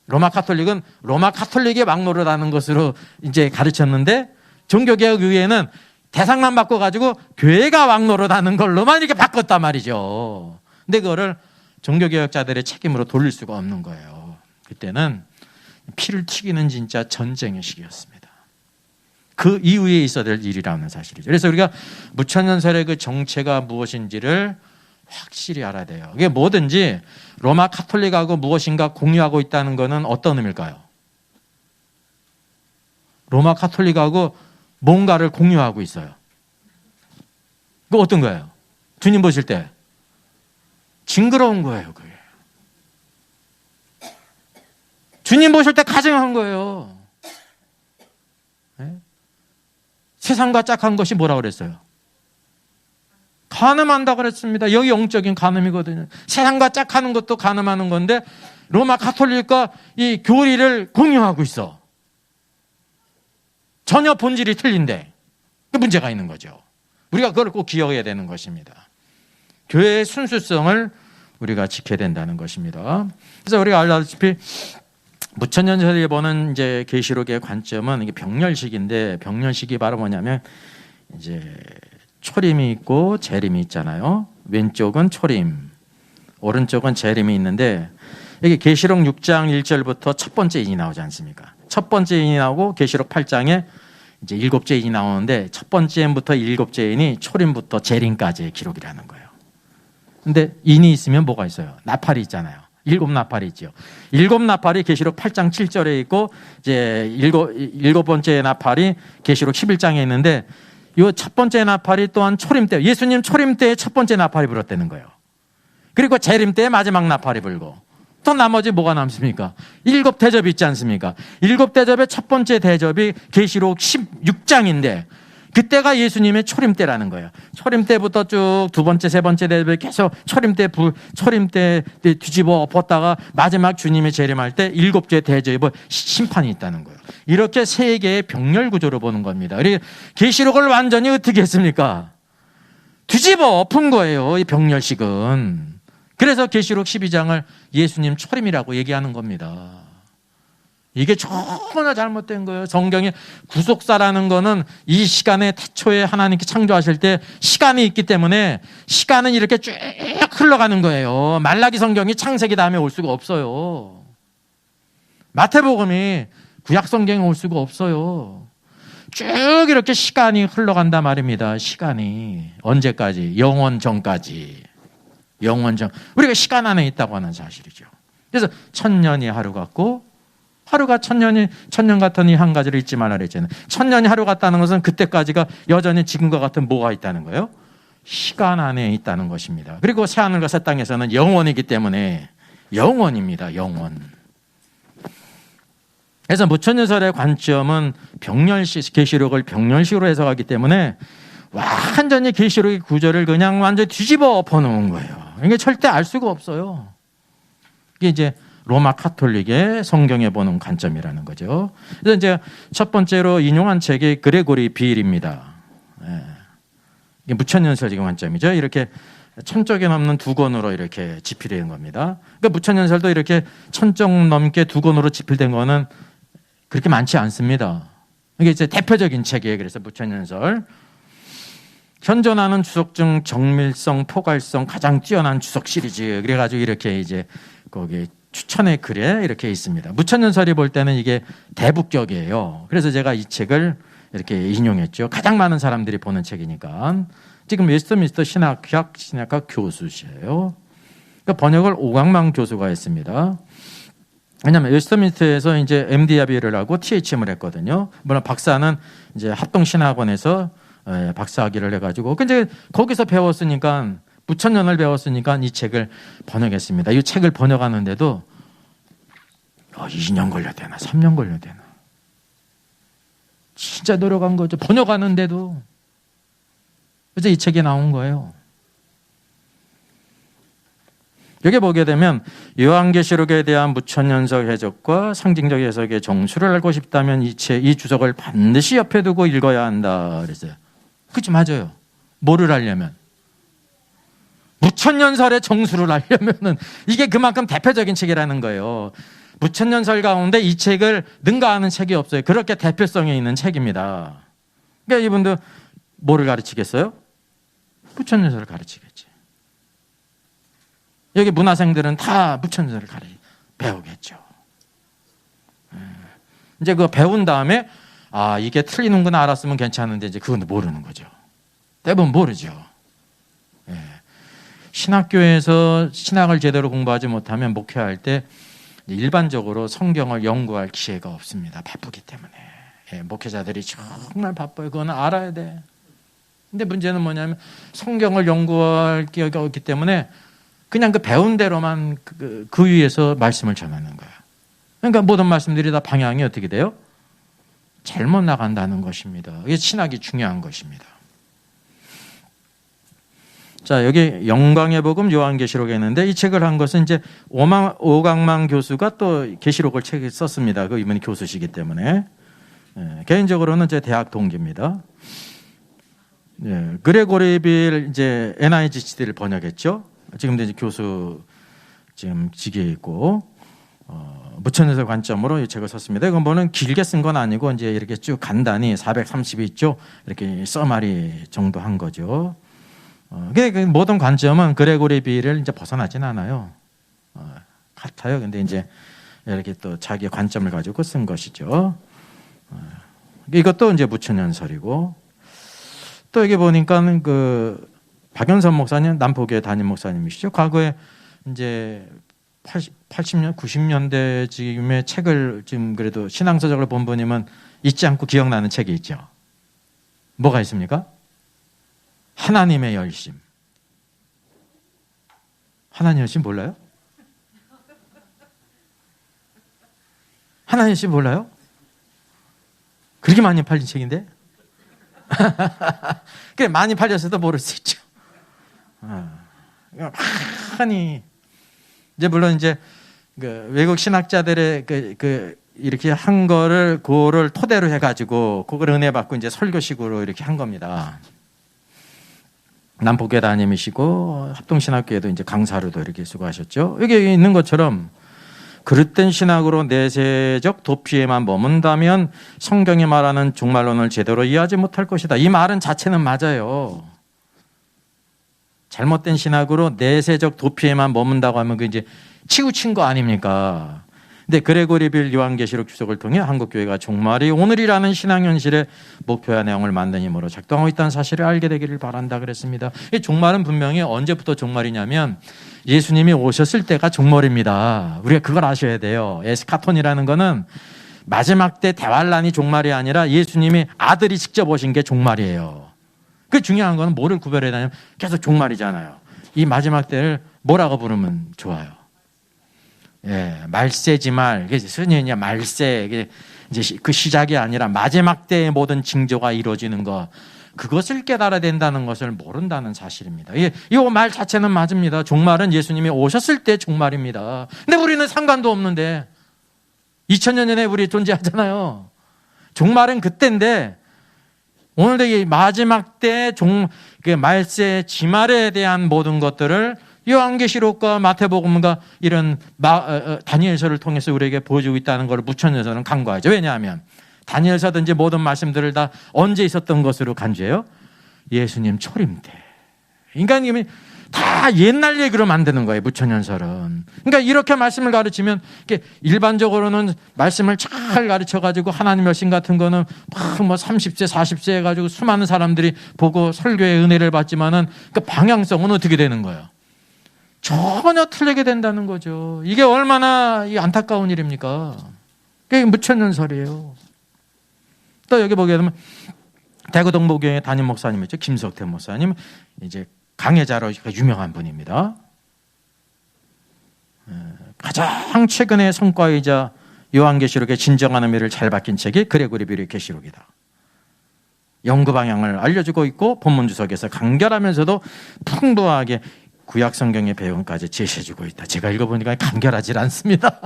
[SPEAKER 1] 로마 카톨릭은 로마 카톨릭이 왕노릇하는 것으로 이제 가르쳤는데 종교개혁 이후에는 대상만 바꿔가지고 교회가 왕노릇하는 걸로만 이렇게 바꿨단 말이죠. 근데 그거를 종교개혁자들의 책임으로 돌릴 수가 없는 거예요. 그때는 피를 튀기는 진짜 전쟁의 시기였습니다. 그 이후에 있어야 될 일이라는 사실이죠. 그래서 우리가 무천년설의 그 정체가 무엇인지를 확실히 알아야 돼요. 이게 뭐든지 로마 카톨릭하고 무엇인가 공유하고 있다는 것은 어떤 의미일까요? 로마 카톨릭하고 뭔가를 공유하고 있어요. 그 어떤 거예요? 주님 보실 때 징그러운 거예요. 그게 주님 보실 때 가증한 거예요. 네? 세상과 짝한 것이 뭐라고 그랬어요? 간음한다 그랬습니다. 여기 영적인 간음이거든요. 세상과 짝하는 것도 간음하는 건데 로마 카톨릭과 이 교리를 공유하고 있어. 전혀 본질이 틀린데 그 문제가 있는 거죠. 우리가 그걸 꼭 기억해야 되는 것입니다. 교회의 순수성을 우리가 지켜야 된다는 것입니다. 그래서 우리가 알다시피 무천년설에 보는 이제 계시록의 관점은 이게 병렬식인데, 병렬식이 바로 뭐냐면 이제 초림이 있고 재림이 있잖아요. 왼쪽은 초림, 오른쪽은 재림이 있는데, 여기 계시록 6장 1절부터 첫 번째 인이 나오지 않습니까? 첫 번째 인이 나오고 계시록 8장에 이제 일곱째 인이 나오는데, 첫 번째 인부터 일곱째 인이 초림부터 재림까지의 기록이라는 거예요. 근데 인이 있으면 뭐가 있어요? 나팔이 있잖아요. 일곱 나팔이 있죠. 일곱 나팔이 계시록 8장 7절에 있고, 이제 일곱 번째 나팔이 계시록 11장에 있는데, 이 첫 번째 나팔이 또한 초림 때, 예수님 초림 때에 첫 번째 나팔이 불었다는 거예요. 그리고 재림 때에 마지막 나팔이 불고, 또 나머지 뭐가 남습니까? 일곱 대접이 있지 않습니까? 일곱 대접의 첫 번째 대접이 계시록 16장인데, 그때가 예수님의 초림 때라는 거예요. 초림 때부터 쭉 두 번째, 세 번째 대접에 계속 초림 때 뒤집어 엎었다가 마지막 주님의 재림할 때 일곱째 대접의 심판이 있다는 거예요. 이렇게 세 개의 병렬 구조로 보는 겁니다. 우리 계시록을 완전히 어떻게 했습니까? 뒤집어 엎은 거예요. 이 병렬식은. 그래서 계시록 12장을 예수님 초림이라고 얘기하는 겁니다. 이게 너무나 잘못된 거예요. 성경에 구속사라는 거는 이 시간에 태초에 하나님께 창조하실 때 시간이 있기 때문에 시간은 이렇게 쭉 흘러가는 거예요. 말라기 성경이 창세기 다음에 올 수가 없어요. 마태복음이 구약 성경에 올 수가 없어요. 쭉 이렇게 시간이 흘러간단 말입니다. 시간이 언제까지? 영원 전까지. 영원 전. 우리가 시간 안에 있다고 하는 사실이죠. 그래서 1000년이 하루 같고, 하루가 1000년 같은 이 한 가지를 잊지 말라 그랬잖아요. 1000년이 하루 같다는 것은 그때까지가 여전히 지금과 같은 뭐가 있다는 거예요? 시간 안에 있다는 것입니다. 그리고 새하늘과 새 땅에서는 영원이기 때문에 영원입니다. 영원. 그래서 무천년설의 관점은 병렬식, 계시록을 병렬식으로 해석하기 때문에 완전히 계시록의 구조를 그냥 완전히 뒤집어 엎어놓은 거예요. 이게 절대 알 수가 없어요. 이게 이제 로마 카톨릭의 성경에 보는 관점이라는 거죠. 그래서 이제 첫 번째로 인용한 책이 그레고리 비일입니다. 이게 무천년설적인 관점이죠. 이렇게 1000쪽이 넘는 두 권으로 이렇게 집필된 겁니다. 그러니까 무천년설도 이렇게 1000쪽 넘게 두 권으로 집필된 거는 그렇게 많지 않습니다. 이게 이제 대표적인 책이에요. 그래서 무천년설. 현존하는 주석 중 정밀성, 포괄성 가장 뛰어난 주석 시리즈. 그래가지고 이렇게 이제 거기 추천의 글에 이렇게 있습니다. 무천년설이 볼 때는 이게 대북격이에요. 그래서 제가 이 책을 이렇게 인용했죠. 가장 많은 사람들이 보는 책이니까. 지금 웨스트민스터 신학학 교수시에요. 그러니까 번역을 오광만 교수가 했습니다. 왜냐하면 웨스트민스터에서 이제 MD 합의를 하고 THM을 했거든요. 물론 박사는 이제 합동신학원에서 박사학위를 해가지고, 근데 거기서 배웠으니까, 무천년을 배웠으니까 이 책을 번역했습니다. 이 책을 번역하는데도 2년 걸려야 되나 3년 걸려야 되나, 진짜 노력한 거죠. 번역하는데도. 그래서 이 책이 나온 거예요. 여기 보게 되면 요한계시록에 대한 무천년설 해석과 상징적 해석의 정수를 알고 싶다면 이 주석을 반드시 옆에 두고 읽어야 한다 그랬어요. 그치, 맞아요. 뭐를 알려면? 무천년설의 정수를 알려면은 이게 그만큼 대표적인 책이라는 거예요. 무천년설 가운데 이 책을 능가하는 책이 없어요. 그렇게 대표성이 있는 책입니다. 그러니까 이분도 뭐를 가르치겠어요? 부처연설을 가르치겠지. 여기 문화생들은 다 부처연설을 배우겠죠. 이제 그거 배운 다음에 이게 틀리는구나 알았으면 괜찮은데 이제 그건 모르는 거죠. 대부분 모르죠. 신학교에서 신학을 제대로 공부하지 못하면 목회할 때 일반적으로 성경을 연구할 기회가 없습니다. 바쁘기 때문에. 목회자들이 정말 바빠요. 그건 알아야 돼. 근데 문제는 뭐냐면 성경을 연구할 기회가 없기 때문에 그냥 그 배운 대로만 그 위에서 말씀을 전하는 거야. 그러니까 모든 말씀들이 다 방향이 어떻게 돼요? 잘못 나간다는 것입니다. 이게 신학이 중요한 것입니다. 자, 여기 영광의 복음 요한계시록에 있는데 이 책을 한 것은 이제 오강만 교수가 또 계시록을 책을 썼습니다. 그 이분이 교수시기 때문에. 개인적으로는 제 대학 동기입니다. 그레고리 빌 이제 NIGCD를 번역했죠. 지금도 이제 교수 지금 직위에 있고 무천연설 관점으로 이 책을 썼습니다. 이건 뭐는 길게 쓴 건 아니고 이제 이렇게 쭉 간단히 430이 있죠. 이렇게 써마리 정도 한 거죠. 그 모든 관점은 그레고리 빌을 이제 벗어나진 않아요. 같아요. 근데 이제 이렇게 또 자기의 관점을 가지고 쓴 것이죠. 이것도 이제 무천연설이고 또 여기 보니까는 그 박연선 목사님 남포교회 담임 목사님이시죠. 과거에 이제 80년, 90년대 지금의 책을 지금 그래도 신앙서적을 본 분이면 잊지 않고 기억나는 책이 있죠. 뭐가 있습니까? 하나님의 열심. 하나님의 열심 몰라요? 하나님의 열심 몰라요? 그렇게 많이 팔린 책인데? 그래, 많이 팔렸어도 모를 수 있죠. 많이 이제 물론 이제 그 외국 신학자들의 이렇게 한 거를 그거를 토대로 해가지고 그걸 은혜 받고 이제 설교식으로 이렇게 한 겁니다. 남포교회 담임이시고 합동신학교에도 이제 강사로도 이렇게 수고하셨죠. 여기 있는 것처럼 그릇된 신학으로 내세적 도피에만 머문다면 성경이 말하는 종말론을 제대로 이해하지 못할 것이다. 이 말은 자체는 맞아요. 잘못된 신학으로 내세적 도피에만 머문다고 하면 그 이제 치우친 거 아닙니까? 근데 그레고리 빌 요한계시록 주석을 통해 한국교회가 종말이 오늘이라는 신앙 현실의 목표와 내용을 만든 힘으로 작동하고 있다는 사실을 알게 되기를 바란다 그랬습니다. 이 종말은 분명히 언제부터 종말이냐면 예수님이 오셨을 때가 종말입니다. 우리가 그걸 아셔야 돼요. 에스카톤이라는 거는 마지막 때 대환란이 종말이 아니라 예수님이 아들이 직접 오신 게 종말이에요. 그 중요한 거는 뭐를 구별해야 되냐면 계속 종말이잖아요. 이 마지막 때를 뭐라고 부르면 좋아요? 말세지 말. 순위냐 말세. 이게 이제 그 시작이 아니라 마지막 때의 모든 징조가 이루어지는 것. 그것을 깨달아야 된다는 것을 모른다는 사실입니다. 이 말 자체는 맞습니다. 종말은 예수님이 오셨을 때 종말입니다. 근데 우리는 상관도 없는데 2000년 전에 우리 존재하잖아요. 종말은 그때인데 오늘도 이 마지막 때 말세 지말에 대한 모든 것들을 요한계시록과 마태복음과 이런 다니엘서를 통해서 우리에게 보여주고 있다는 것을 무천연서는 간과하죠. 왜냐하면 다니엘서든지 모든 말씀들을 다 언제 있었던 것으로 간주해요? 예수님 초림 때. 인간님이 다 옛날 얘기로 만드는 거예요. 무천연설은. 그러니까 이렇게 말씀을 가르치면 일반적으로는 말씀을 잘 가르쳐가지고 하나님 열심 같은 거는 막 30세 40세 해가지고 수많은 사람들이 보고 설교의 은혜를 받지만은 그 방향성은 어떻게 되는 거예요? 전혀 틀리게 된다는 거죠. 이게 얼마나 안타까운 일입니까? 그게 무천연설이에요. 또 여기 보게 되면 대구 동부교회 담임 목사님이죠. 김석태 목사님. 이제 강해자로 유명한 분입니다. 가장 최근의 성과이자 요한계시록의 진정한 의미를 잘 박힌 책이 그레고리 빌의 계시록이다. 연구 방향을 알려주고 있고 본문 주석에서 간결하면서도 풍부하게 구약 성경의 배경까지 제시해주고 있다. 제가 읽어보니까 간결하지 않습니다.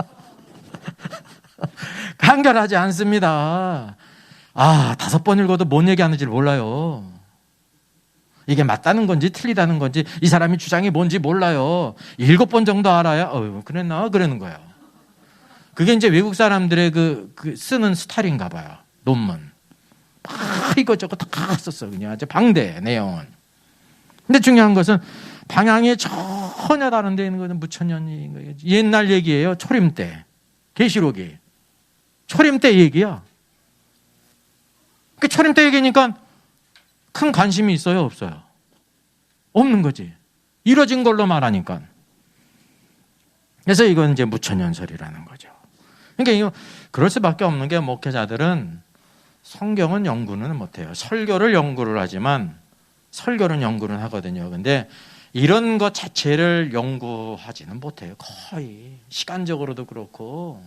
[SPEAKER 1] 간결하지 않습니다. 5번 읽어도 뭔 얘기하는지 몰라요. 이게 맞다는 건지 틀리다는 건지 이 사람이 주장이 뭔지 몰라요. 7번 정도 알아야 그랬나? 그러는 거예요. 그게 이제 외국 사람들의 그 쓰는 스타일인가 봐요. 논문. 막 이것저것 다 썼어. 그냥 아주 방대 내용은. 근데 중요한 것은 방향이 전혀 다른 데 있는 것은 무천년인 거예요. 옛날 얘기예요. 초림 때. 계시록이. 초림 때 얘기야. 그 초림 때 얘기니까 큰 관심이 있어요, 없어요? 없는 거지. 이뤄진 걸로 말하니까. 그래서 이건 이제 무천년설이라는 거죠. 그러니까 이거 그럴 수밖에 없는 게 목회자들은 성경은 연구는 못해요. 설교를 연구를 하지만 설교는 연구를 하거든요. 근데 이런 것 자체를 연구하지는 못해요. 거의 시간적으로도 그렇고.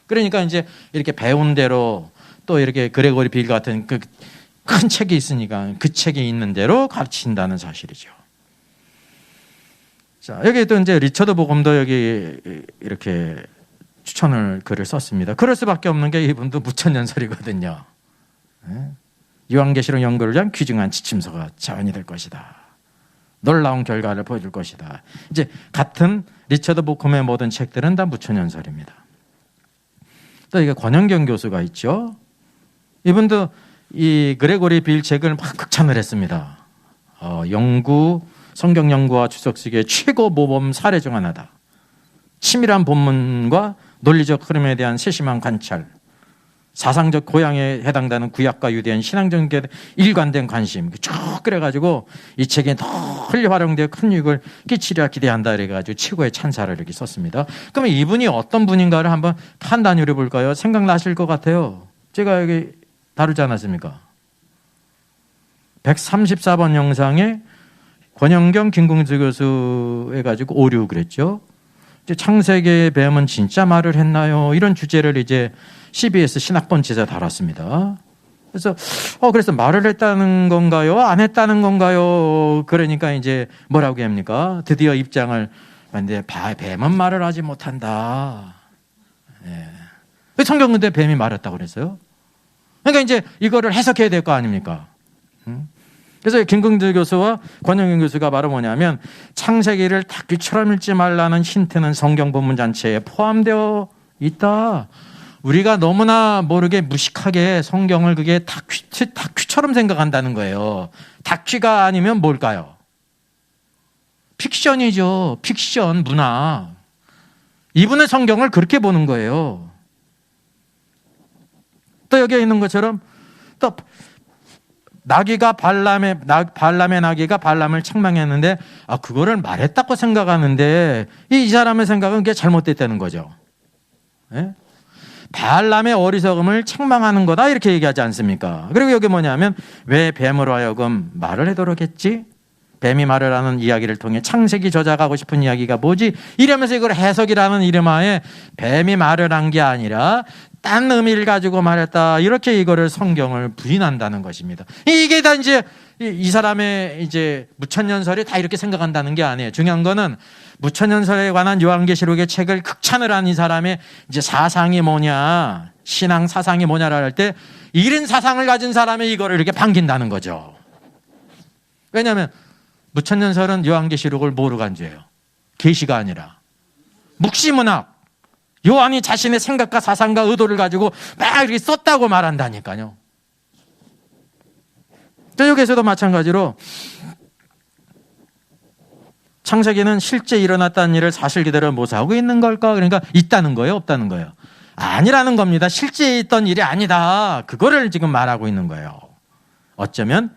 [SPEAKER 1] 그러니까 이제 이렇게 배운 대로 또 이렇게 그레고리 빌 같은 그 큰 책이 있으니까 그 책이 있는 대로 가르친다는 사실이죠. 자, 여기 또 이제 리처드 보검도 여기 이렇게 추천을 글을 썼습니다. 그럴 수밖에 없는 게 이분도 무천년설이거든요. 요한계시록 연구를 위한 귀중한 지침서가 자원이 될 것이다. 놀라운 결과를 보여줄 것이다. 이제 같은 리처드 보컴의 모든 책들은 다 무천년설입니다. 또 이게 권영경 교수가 있죠. 이분도 이 그레고리 빌 책을 막 극찬을 했습니다. 성경 연구와 주석식의 최고 모범 사례 중 하나다. 치밀한 본문과 논리적 흐름에 대한 세심한 관찰, 사상적 고향에 해당되는 구약과 유대인 신앙적인 일관된 관심 쭉 그래가지고 이 책에 널리 활용되어 큰 유익을 끼치리라 기대한다 이래가지고 최고의 찬사를 이렇게 썼습니다. 그러면 이분이 어떤 분인가를 한번 판단해 볼까요? 생각나실 것 같아요. 제가 여기 다루지 않았습니까? 134번 영상에 권영경 김궁주 교수 해가지고 오류 그랬죠. 이제 창세기의 뱀은 진짜 말을 했나요? 이런 주제를 이제 CBS 신학번지에서 다뤘습니다. 그래서 말을 했다는 건가요? 안 했다는 건가요? 그러니까 이제 뭐라고 합니까? 드디어 입장을 근데 뱀은 말을 하지 못한다. 네. 성경 근데 뱀이 말했다고 그랬어요? 그러니까 이제 이거를 해석해야 될 거 아닙니까? 그래서 김궁주 교수와 권영경 교수가 바로 뭐냐면 창세기를 다큐처럼 읽지 말라는 힌트는 성경 본문 전체에 포함되어 있다. 우리가 너무나 모르게 무식하게 성경을 그게 다큐처럼 생각한다는 거예요. 다큐가 아니면 뭘까요? 픽션이죠. 픽션, 문화. 이분은 성경을 그렇게 보는 거예요. 또 여기에 있는 것처럼 또 나귀가 발람의 나귀가 발람을 책망했는데 그거를 말했다고 생각하는데 이 사람의 생각은 그게 잘못됐다는 거죠. 네? 발람의 어리석음을 책망하는 거다 이렇게 얘기하지 않습니까? 그리고 여기 뭐냐면 왜 뱀으로 하여금 말을 하도록 했지? 뱀이 말을 하는 이야기를 통해 창세기 저자가 하고 싶은 이야기가 뭐지? 이러면서 이걸 해석이라는 이름하에 뱀이 말을 한 게 아니라 딴 의미를 가지고 말했다. 이렇게 이거를 성경을 부인한다는 것입니다. 이게 다 이제 이 사람의 이제 무천년설이 다 이렇게 생각한다는 게 아니에요. 중요한 거는 무천년설에 관한 요한계시록의 책을 극찬을 한 이 사람의 이제 사상이 뭐냐, 신앙 사상이 뭐냐를 할 때 이런 사상을 가진 사람이 이거를 이렇게 반긴다는 거죠. 왜냐하면 무천년설은 요한계시록을 뭐로 간주해요? 계시가 아니라 묵시문학. 요한이 자신의 생각과 사상과 의도를 가지고 막 이렇게 썼다고 말한다니까요. 여기에서도 마찬가지로 창세기는 실제 일어났다는 일을 사실 그대로 모사하고 있는 걸까? 그러니까 있다는 거예요? 없다는 거예요? 아니라는 겁니다. 실제 있던 일이 아니다. 그거를 지금 말하고 있는 거예요. 어쩌면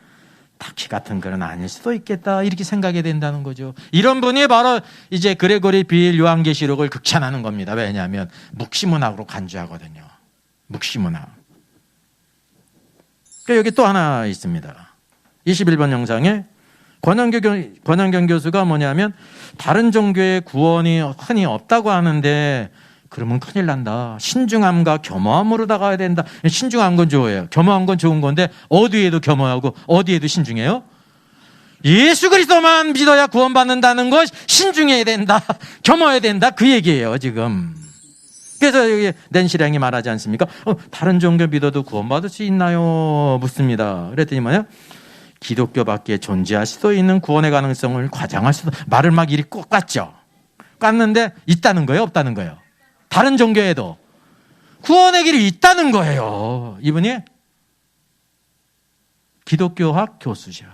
[SPEAKER 1] 다큐 같은 글은 아닐 수도 있겠다 이렇게 생각이 된다는 거죠. 이런 분이 바로 이제 그레고리 빌 요한계시록을 극찬하는 겁니다. 왜냐하면 묵시문학으로 간주하거든요. 묵시문학. 여기 또 하나 있습니다. 21번 영상에 권영경 교수가 뭐냐면 다른 종교의 구원이 흔히 없다고 하는데 그러면 큰일 난다. 신중함과 겸허함으로 다가야 된다. 신중한 건 좋아요. 겸허한 건 좋은 건데 어디에도 겸허하고 어디에도 신중해요? 예수 그리스도만 믿어야 구원받는다는 것 신중해야 된다. 겸허해야 된다. 그 얘기예요 지금. 그래서 여기 낸시랭이 말하지 않습니까? 다른 종교 믿어도 구원받을 수 있나요? 묻습니다. 그랬더니 뭐냐? 기독교밖에 존재할 수도 있는 구원의 가능성을 과장할 수도 말을 막 이리 꼭 깠죠. 깠는데 있다는 거예요? 없다는 거예요? 다른 종교에도 구원의 길이 있다는 거예요. 이분이 기독교학 교수죠.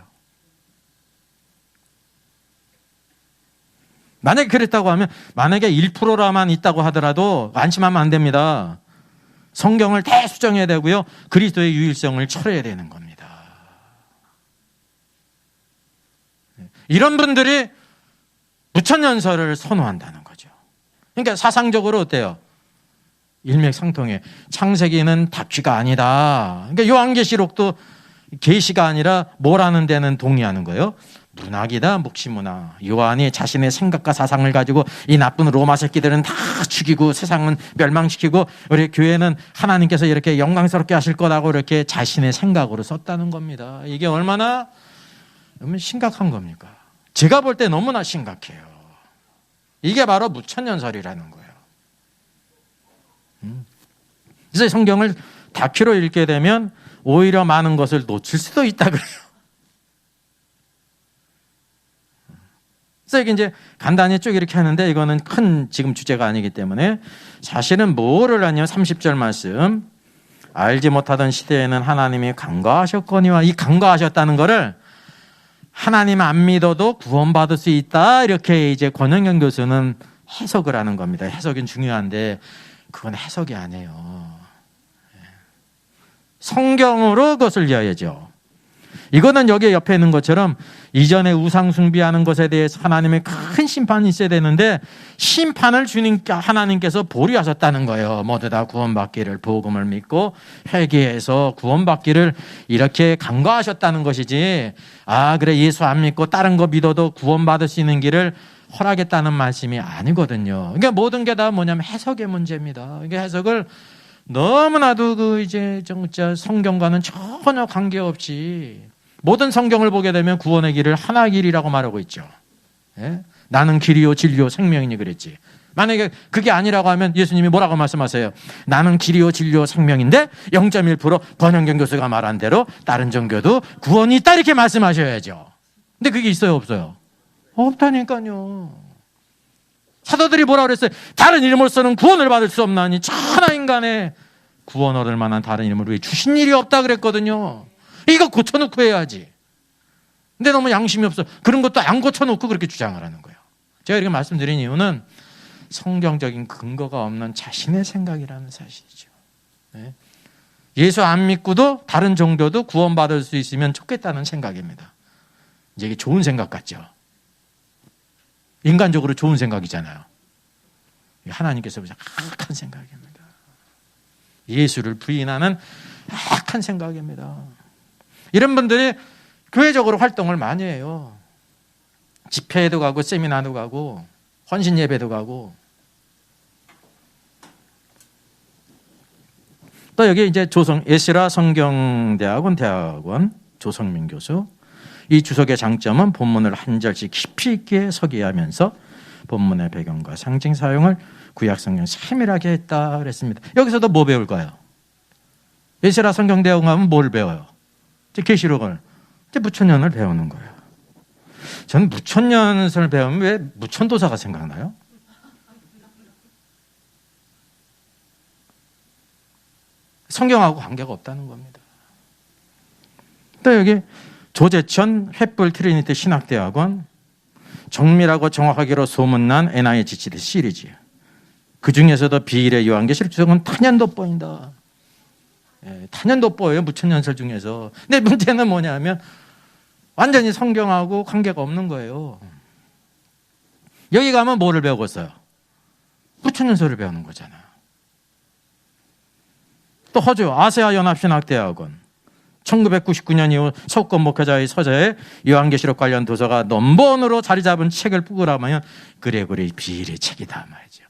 [SPEAKER 1] 만약에 그랬다고 하면, 만약에 1%라만 있다고 하더라도 안심하면 안 됩니다. 성경을 대수정해야 되고요. 그리스도의 유일성을 철회해야 되는 겁니다. 이런 분들이 무천년설을 선호한다는 거죠. 그러니까 사상적으로 어때요? 일맥상통해. 창세기는 다큐가 아니다. 그러니까 요한계시록도 계시가 아니라 뭐라는 데는 동의하는 거예요. 문학이다, 묵시문학. 요한이 자신의 생각과 사상을 가지고 이 나쁜 로마 새끼들은 다 죽이고 세상은 멸망시키고 우리 교회는 하나님께서 이렇게 영광스럽게 하실 거라고 이렇게 자신의 생각으로 썼다는 겁니다. 이게 얼마나 심각한 겁니까? 제가 볼 때 너무나 심각해요. 이게 바로 무천년설이라는 거예요. 그래서 성경을 다큐로 읽게 되면 오히려 많은 것을 놓칠 수도 있다 그래요. 그래서 이제 간단히 쭉 이렇게 하는데 이거는 큰 지금 주제가 아니기 때문에 사실은 뭐를 하냐면 30절 말씀, 알지 못하던 시대에는 하나님이 간과하셨거니와, 이 간과하셨다는 거를 하나님 안 믿어도 구원받을 수 있다, 이렇게 이제 권영경 교수는 해석을 하는 겁니다. 해석은 중요한데 그건 해석이 아니에요. 성경으로 그것을 이해해야죠. 이거는 여기 옆에 있는 것처럼 이전에 우상 숭배하는 것에 대해서 하나님의 큰 심판이 있어야 되는데 심판을 하나님께서 보류하셨다는 거예요. 모두 다 구원받기를, 복음을 믿고 회개해서 구원받기를 이렇게 간과하셨다는 것이지, 아 그래 예수 안 믿고 다른 거 믿어도 구원받을 수 있는 길을 허락했다는 말씀이 아니거든요. 그러니까 모든 게 다 뭐냐면 해석의 문제입니다. 이게 해석을 너무나도 이제 진짜 성경과는 전혀 관계없이 모든 성경을 보게 되면 구원의 길을 하나 길이라고 말하고 있죠. 예? 나는 길이요 진리요 생명이니 그랬지. 만약에 그게 아니라고 하면 예수님이 뭐라고 말씀하세요? 나는 길이요 진리요 생명인데 0.1% 권영경 교수가 말한 대로 다른 종교도 구원이 있다 이렇게 말씀하셔야죠. 근데 그게 있어요 없어요? 없다니까요. 사도들이 뭐라고 그랬어요? 다른 이름으로서는 구원을 받을 수 없나니 천하 인간의 구원 얻을 만한 다른 이름을 왜 주신 일이 없다 그랬거든요. 이거 고쳐놓고 해야지. 근데 너무 양심이 없어. 그런 것도 안 고쳐놓고 그렇게 주장을 하는 거예요. 제가 이렇게 말씀드린 이유는 성경적인 근거가 없는 자신의 생각이라는 사실이죠. 네. 예수 안 믿고도 다른 종교도 구원받을 수 있으면 좋겠다는 생각입니다. 이제 이게 좋은 생각 같죠. 인간적으로 좋은 생각이잖아요. 하나님께서 보자 악한 생각입니다. 예수를 부인하는 악한 생각입니다. 이런 분들이 교회적으로 활동을 많이 해요. 집회에도 가고 세미나도 가고 헌신 예배도 가고. 또 여기 이제 에스라 성경대학원 대학원 조성민 교수. 이 주석의 장점은 본문을 한 절씩 깊이 있게 서기하면서 본문의 배경과 상징 사용을 구약 성경 세밀하게 했다 그랬습니다. 여기서도 뭐 배울까요? 에스라 성경대학원 가면 뭘 배워요? 계시록을, 무천년을 배우는 거예요. 저는 무천년을 배우면 왜 무천도사가 생각나요? 성경하고 관계가 없다는 겁니다. 또 여기 조재천 횃불 트리니티 신학대학원 정밀하고 정확하기로 소문난 NIH 지대 시리즈. 그 중에서도 비일의 요한계시록 주석은 탄현돋보인다. 예, 탄현돋보여요. 무천년설 중에서. 근데 문제는 뭐냐면 완전히 성경하고 관계가 없는 거예요. 여기 가면 뭐를 배우고 있어요? 무천년설을 배우는 거잖아요. 또 호주 아세아 연합신학대학원 1999년 이후 석권 목회자의 서재에 요한계시록 관련 도서가 넘버원으로 자리 잡은 책을 뽑으라면 그레고리 비일의 책이다 말이죠.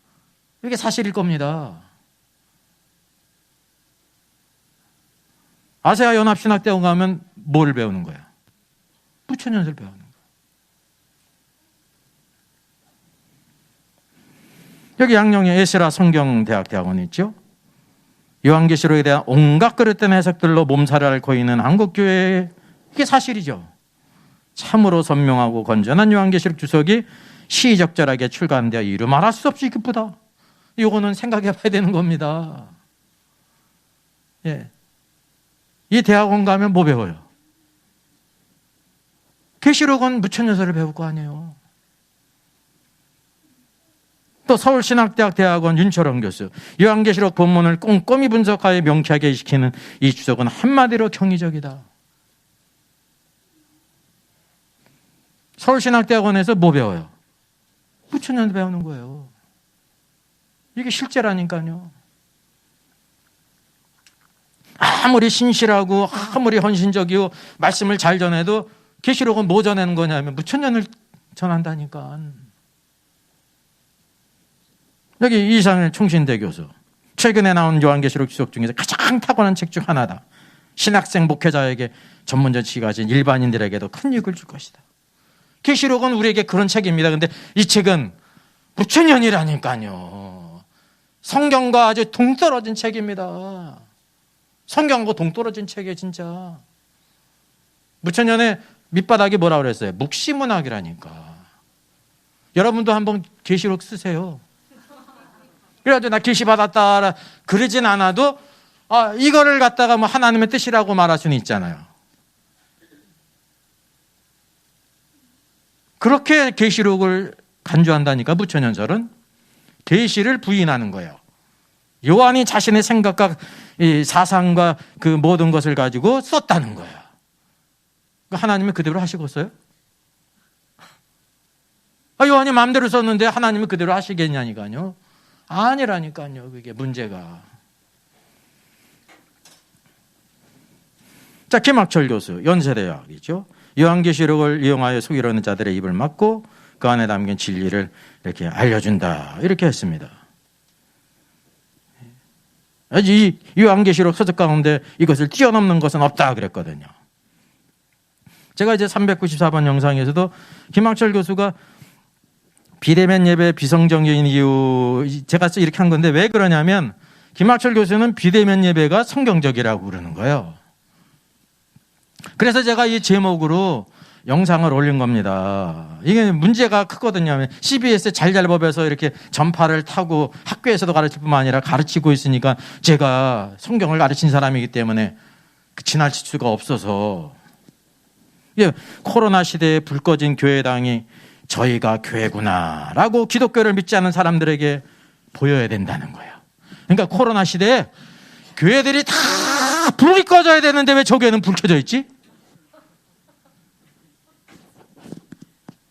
[SPEAKER 1] 이게 사실일 겁니다. 아세아 연합신학대학원 가면 뭘 배우는 거예요? 무천년설 배우는 거예요. 여기 양령에 에스라 성경대학원이 있죠. 요한계시록에 대한 온갖 그릇된 해석들로 몸살을 앓고 있는 한국교회, 이게 사실이죠. 참으로 선명하고 건전한 요한계시록 주석이 시의적절하게 출간되어 이루 말할 수 없이 기쁘다. 이거는 생각해 봐야 되는 겁니다. 예. 이 대학원 가면 뭐 배워요? 계시록은 무천년설을 배울 거 아니에요. 또 서울신학대학 대학원 윤철원 교수, 요한계시록 본문을 꼼꼼히 분석하여 명쾌하게 시키는 이 주석은 한마디로 경이적이다. 서울신학대학원에서 뭐 배워요? 무천년 배우는 거예요. 이게 실제라니까요. 아무리 신실하고 아무리 헌신적이고 말씀을 잘 전해도 계시록은 뭐 전하는 거냐면 무천년을 전한다니까. 여기 이상일 총신대 교수, 최근에 나온 요한계시록 주석 중에서 가장 타고난 책 중 하나다. 신학생 목회자에게 전문 지식이 가진 일반인들에게도 큰 이익을 줄 것이다. 계시록은 우리에게 그런 책입니다. 그런데 이 책은 무천년이라니까요. 성경과 아주 동떨어진 책입니다. 성경하고 동떨어진 책이에요, 진짜. 무천년의 밑바닥이 뭐라고 그랬어요? 묵시문학이라니까. 여러분도 한번 계시록 쓰세요. 그래가지고 나 계시 받았다 그러진 않아도 이거를 갖다가 뭐 하나님의 뜻이라고 말할 수는 있잖아요. 그렇게 계시록을 간주한다니까. 무천년설은 계시를 부인하는 거예요. 요한이 자신의 생각과 이 사상과 그 모든 것을 가지고 썼다는 거예요. 하나님이 그대로 하시겠어요? 요한이 마음대로 썼는데 하나님이 그대로 하시겠냐니까요. 아니라니까요. 그게 문제가. 자, 김학철 교수, 연세대학이죠. 요한계시록을 이용하여 속이려는 자들의 입을 막고 그 안에 담긴 진리를 이렇게 알려준다. 이렇게 했습니다. 이 요한계시록 서적 가운데 이것을 뛰어넘는 것은 없다 그랬거든요. 제가 이제 394번 영상에서도 김학철 교수가 비대면 예배 비성경적인 이유, 제가 이렇게 한 건데 왜 그러냐면 김학철 교수는 비대면 예배가 성경적이라고 그러는 거예요. 그래서 제가 이 제목으로 영상을 올린 겁니다. 이게 문제가 크거든요. CBS 잘잘법에서 이렇게 전파를 타고 학교에서도 가르칠 뿐만 아니라 가르치고 있으니까 제가 성경을 가르친 사람이기 때문에 지나칠 수가 없어서, 코로나 시대에 불 꺼진 교회당이 저희가 교회구나 라고 기독교를 믿지 않는 사람들에게 보여야 된다는 거예요. 그러니까 코로나 시대에 교회들이 다 불이 꺼져야 되는데 왜 저 교회는 불 켜져 있지?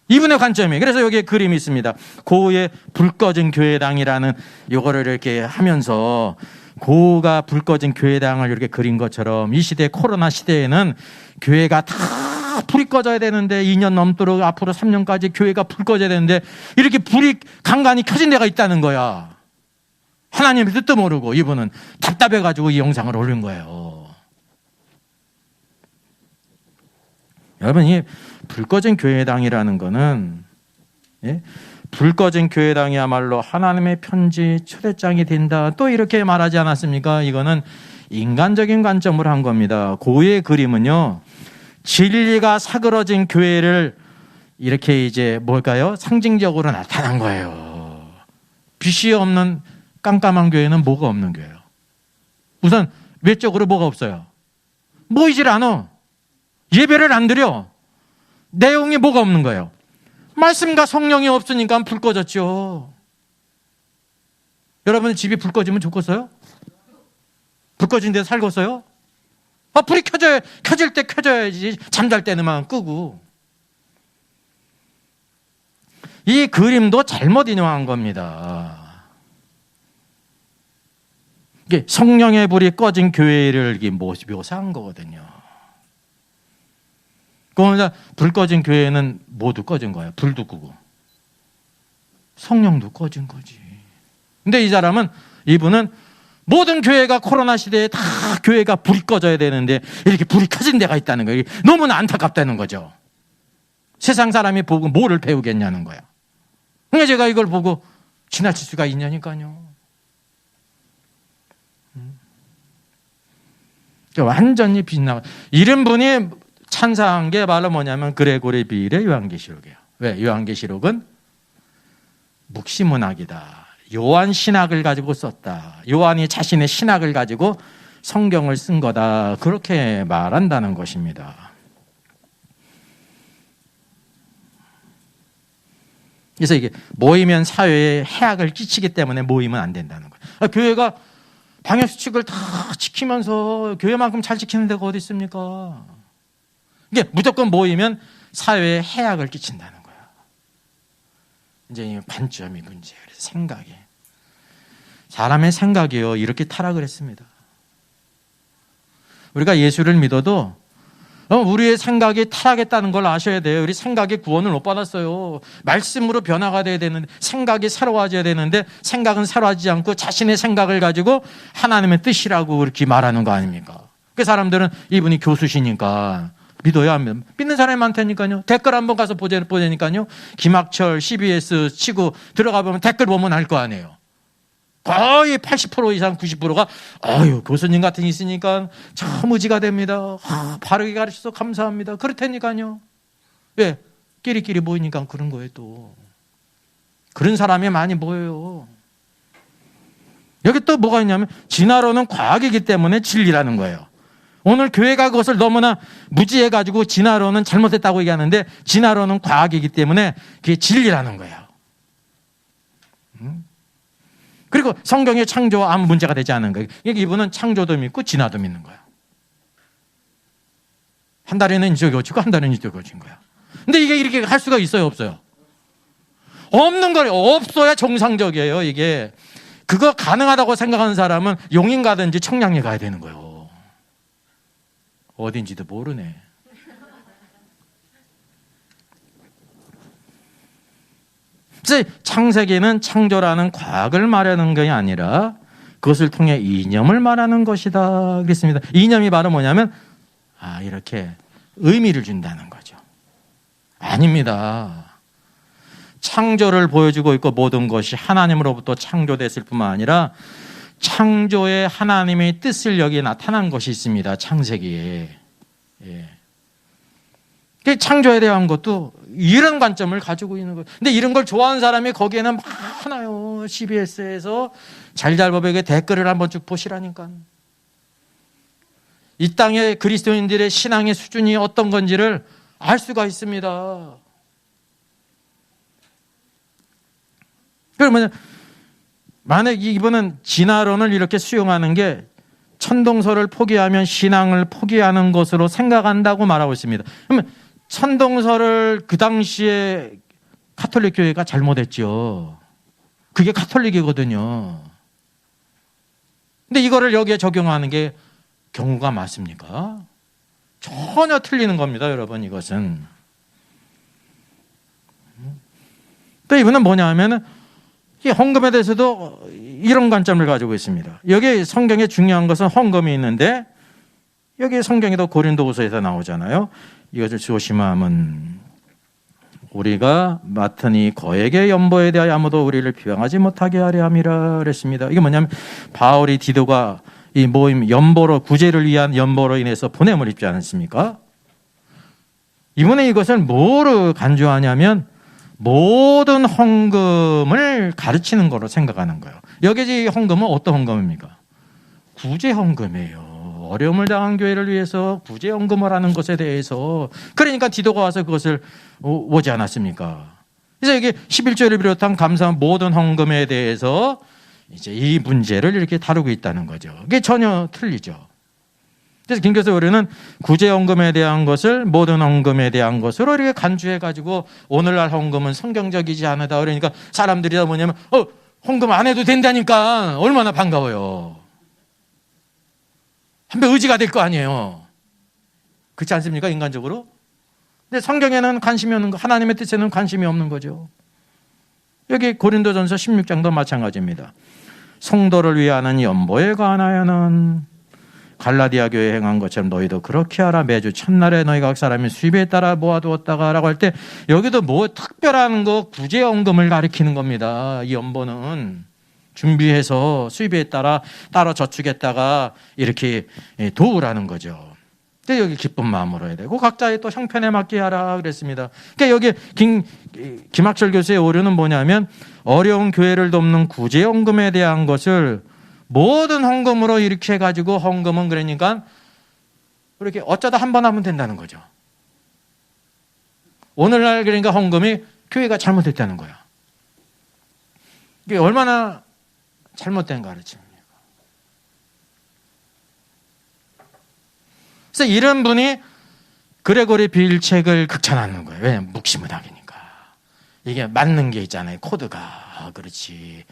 [SPEAKER 1] 이분의 관점이에요. 그래서 여기에 그림이 있습니다. 고우의 불 꺼진 교회당이라는 요거를 이렇게 하면서 고우가 불 꺼진 교회당을 이렇게 그린 것처럼 이 시대, 코로나 시대에는 교회가 다 불이 꺼져야 되는데 2년 넘도록 앞으로 3년까지 교회가 불 꺼져야 되는데 이렇게 불이 간간히 켜진 데가 있다는 거야. 하나님의 뜻도 모르고 이분은 답답해가지고 이 영상을 올린 거예요. 여러분, 이 불 꺼진 교회당이라는 거는, 불 꺼진 교회당이야말로 하나님의 편지 초대장이 된다. 또 이렇게 말하지 않았습니까? 이거는 인간적인 관점으로 한 겁니다. 고의 그림은요, 진리가 사그러진 교회를 이렇게 이제 뭘까요? 상징적으로 나타난 거예요. 빛이 없는 깜깜한 교회는 뭐가 없는 교회예요? 우선 외적으로 뭐가 없어요? 모이질 않아. 예배를 안 드려. 내용이 뭐가 없는 거예요? 말씀과 성령이 없으니까 불 꺼졌죠. 여러분 집이 불 꺼지면 좋겠어요? 불 꺼진 데 살겠어요? 불이 켜질 때 켜져야지. 잠잘 때는만 끄고. 이 그림도 잘못 인용한 겁니다. 이게 성령의 불이 꺼진 교회를 묘사한 거거든요. 그러니까 불 꺼진 교회는 모두 꺼진 거예요. 불도 끄고 성령도 꺼진 거지. 근데 이분은 모든 교회가 코로나 시대에 다 교회가 불이 꺼져야 되는데 이렇게 불이 켜진 데가 있다는 거예요. 너무나 안타깝다는 거죠. 세상 사람이 보고 뭐를 배우겠냐는 거야. 그러니까 제가 이걸 보고 지나칠 수가 있냐니까요. 완전히 빛나. 이런 분이 찬사한 게 바로 뭐냐면 그레고리 비일의 요한계시록이에요. 왜? 요한계시록은 묵시문학이다. 요한 신학을 가지고 썼다. 요한이 자신의 신학을 가지고 성경을 쓴 거다. 그렇게 말한다는 것입니다. 그래서 이게 모이면 사회에 해악을 끼치기 때문에 모이면 안 된다는 거예요. 교회가 방역수칙을 다 지키면서 교회만큼 잘 지키는 데가 어디 있습니까? 이게 무조건 모이면 사회에 해악을 끼친다는 거예요. 이제 이 관점이 문제예요. 그래서 생각이. 사람의 생각이요, 이렇게 타락을 했습니다. 우리가 예수를 믿어도 우리의 생각이 타락했다는 걸 아셔야 돼요. 우리 생각이 구원을 못 받았어요. 말씀으로 변화가 돼야 되는데, 생각이 새로워져야 되는데, 생각은 새로워지지 않고 자신의 생각을 가지고 하나님의 뜻이라고 그렇게 말하는 거 아닙니까? 그 사람들은 이분이 교수시니까 믿어야 합니다. 믿는 사람이 많다니까요. 댓글 한번 가서 보자니까요. 김학철, CBS 치고 들어가 보면 댓글 보면 알 거 아니에요. 거의 80% 이상 90%가 교수님 같은 게 있으니까 참 의지가 됩니다. 바르게 가르쳐서 감사합니다. 그렇다니까요. 왜? 끼리끼리 모이니까 그런 거예요. 또 그런 사람이 많이 모여요. 여기 또 뭐가 있냐면 진화론은 과학이기 때문에 진리라는 거예요. 오늘 교회가 그것을 너무나 무지해가지고 진화론은 잘못했다고 얘기하는데, 진화론은 과학이기 때문에 그게 진리라는 거예요. 그리고 성경의 창조와 아무 문제가 되지 않은 거예요. 이분은 창조도 믿고 진화도 믿는 거예요. 한 달에는 이쪽이고 한 달에는 이쪽인 거야. 근데 이게 이렇게 할 수가 있어요, 없어요? 없는 거예요. 없어야 정상적이에요. 이게 그거 가능하다고 생각하는 사람은 용인 가든지 청량리 가야 되는 거예요. 어딘지도 모르네. 그래서 창세기는 창조라는 과학을 말하는 것이 아니라 그것을 통해 이념을 말하는 것이다 그랬습니다. 이념이 바로 뭐냐면 이렇게 의미를 준다는 거죠. 아닙니다. 창조를 보여주고 있고 모든 것이 하나님으로부터 창조됐을 뿐만 아니라 창조에 하나님의 뜻을 여기에 나타난 것이 있습니다. 창세기에. 창조에 대한 것도 이런 관점을 가지고 있는 거예요. 근데 이런 걸 좋아하는 사람이 거기에는 많아요. CBS에서 잘잘법에게 댓글을 한번 쭉 보시라니까. 이 땅의 그리스도인들의 신앙의 수준이 어떤 건지를 알 수가 있습니다. 그러면 만약 이분은 진화론을 이렇게 수용하는 게 천동설을 포기하면 신앙을 포기하는 것으로 생각한다고 말하고 있습니다. 그러면 천동설을 그 당시에 가톨릭 교회가 잘못했죠. 그게 가톨릭이거든요. 근데 이거를 여기에 적용하는 게 경우가 맞습니까? 전혀 틀리는 겁니다, 여러분. 이것은. 또 이분은 뭐냐 하면 이 헌금에 대해서도 이런 관점을 가지고 있습니다. 여기 성경에 중요한 것은 헌금이 있는데, 여기 성경에도 고린도후서에서 나오잖아요. 이것을 조심함은 우리가 맡은 이 거액의 연보에 대하여 아무도 우리를 비방하지 못하게 하려 함이라 그랬습니다. 이게 뭐냐면 바울이 디도가 이 모임 연보로, 구제를 위한 연보로 인해서 보냄을 입지 않았습니까? 이번에 이것을 뭐로 간주하냐면 모든 헌금을 가르치는 거로 생각하는 거예요. 여기 헌금은 어떤 헌금입니까? 구제 헌금이에요. 어려움을 당한 교회를 위해서 구제 헌금을 하는 것에 대해서, 그러니까 디도가 와서 그것을 오지 않았습니까? 그래서 여기 11조를 비롯한 감사한 모든 헌금에 대해서 이제 이 문제를 이렇게 다루고 있다는 거죠. 이게 전혀 틀리죠. 그래서 김교수 우리는 구제 헌금에 대한 것을 모든 헌금에 대한 것으로 이렇게 간주해가지고 오늘날 헌금은 성경적이지 않으다. 그러니까 사람들이 다 뭐냐면 헌금 안 해도 된다니까 얼마나 반가워요. 한번 의지가 될 거 아니에요. 그렇지 않습니까? 인간적으로. 근데 성경에는 관심이 없는 거, 하나님의 뜻에는 관심이 없는 거죠. 여기 고린도전서 16장도 마찬가지입니다. 성도를 위하는 연보에 관하여는 갈라디아 교회에 행한 것처럼 너희도 그렇게 하라. 매주 첫날에 너희가 각 사람이 수입에 따라 모아두었다가 라고 할 때 여기도 뭐 특별한 거 구제헌금을 가리키는 겁니다. 이 연보는 준비해서 수입에 따라 따로 저축했다가 이렇게 도우라는 거죠. 근데 여기 기쁜 마음으로 해야 되고 각자의 또 형편에 맞게 하라 그랬습니다. 그러니까 여기 김학철 교수의 오류는 뭐냐면 어려운 교회를 돕는 구제헌금에 대한 것을 모든 헌금으로 이렇게 해가지고 헌금은 그러니까 이렇게 어쩌다 한 번 하면 된다는 거죠. 오늘날 그러니까 헌금이 교회가 잘못했다는 거야. 이게 얼마나 잘못된 가르침입니까? 그래서 이런 분이 그레고리 비일책을 극찬하는 거예요. 왜? 묵시문학이니까. 이게 맞는 게 있잖아요. 코드가. 그렇지.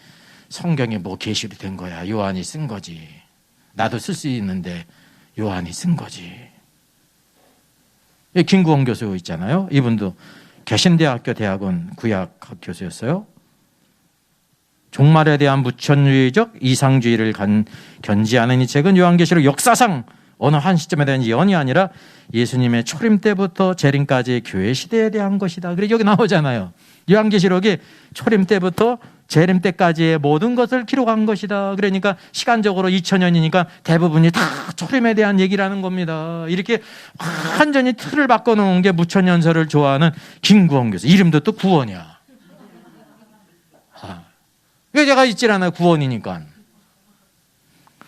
[SPEAKER 1] 성경에 뭐 계시로 된 거야. 요한이 쓴 거지. 나도 쓸 수 있는데 요한이 쓴 거지. 김구원 교수 있잖아요. 이분도 개신대학교 대학원 구약학 교수였어요. 종말에 대한 무천주의적 이상주의를 견지하는 이 책은 요한계시록 역사상 어느 한 시점에 대한 예언이 아니라 예수님의 초림 때부터 재림까지의 교회 시대에 대한 것이다. 그래 여기 나오잖아요. 요한계시록이 초림 때부터 재림 때까지의 모든 것을 기록한 것이다. 그러니까 시간적으로 2000년이니까 대부분이 다 초림에 대한 얘기라는 겁니다. 이렇게 완전히 틀을 바꿔놓은 게 무천년설을 좋아하는 김구원 교수. 이름도 또 구원이야. 이게 제가 있질 않아요. 구원이니까.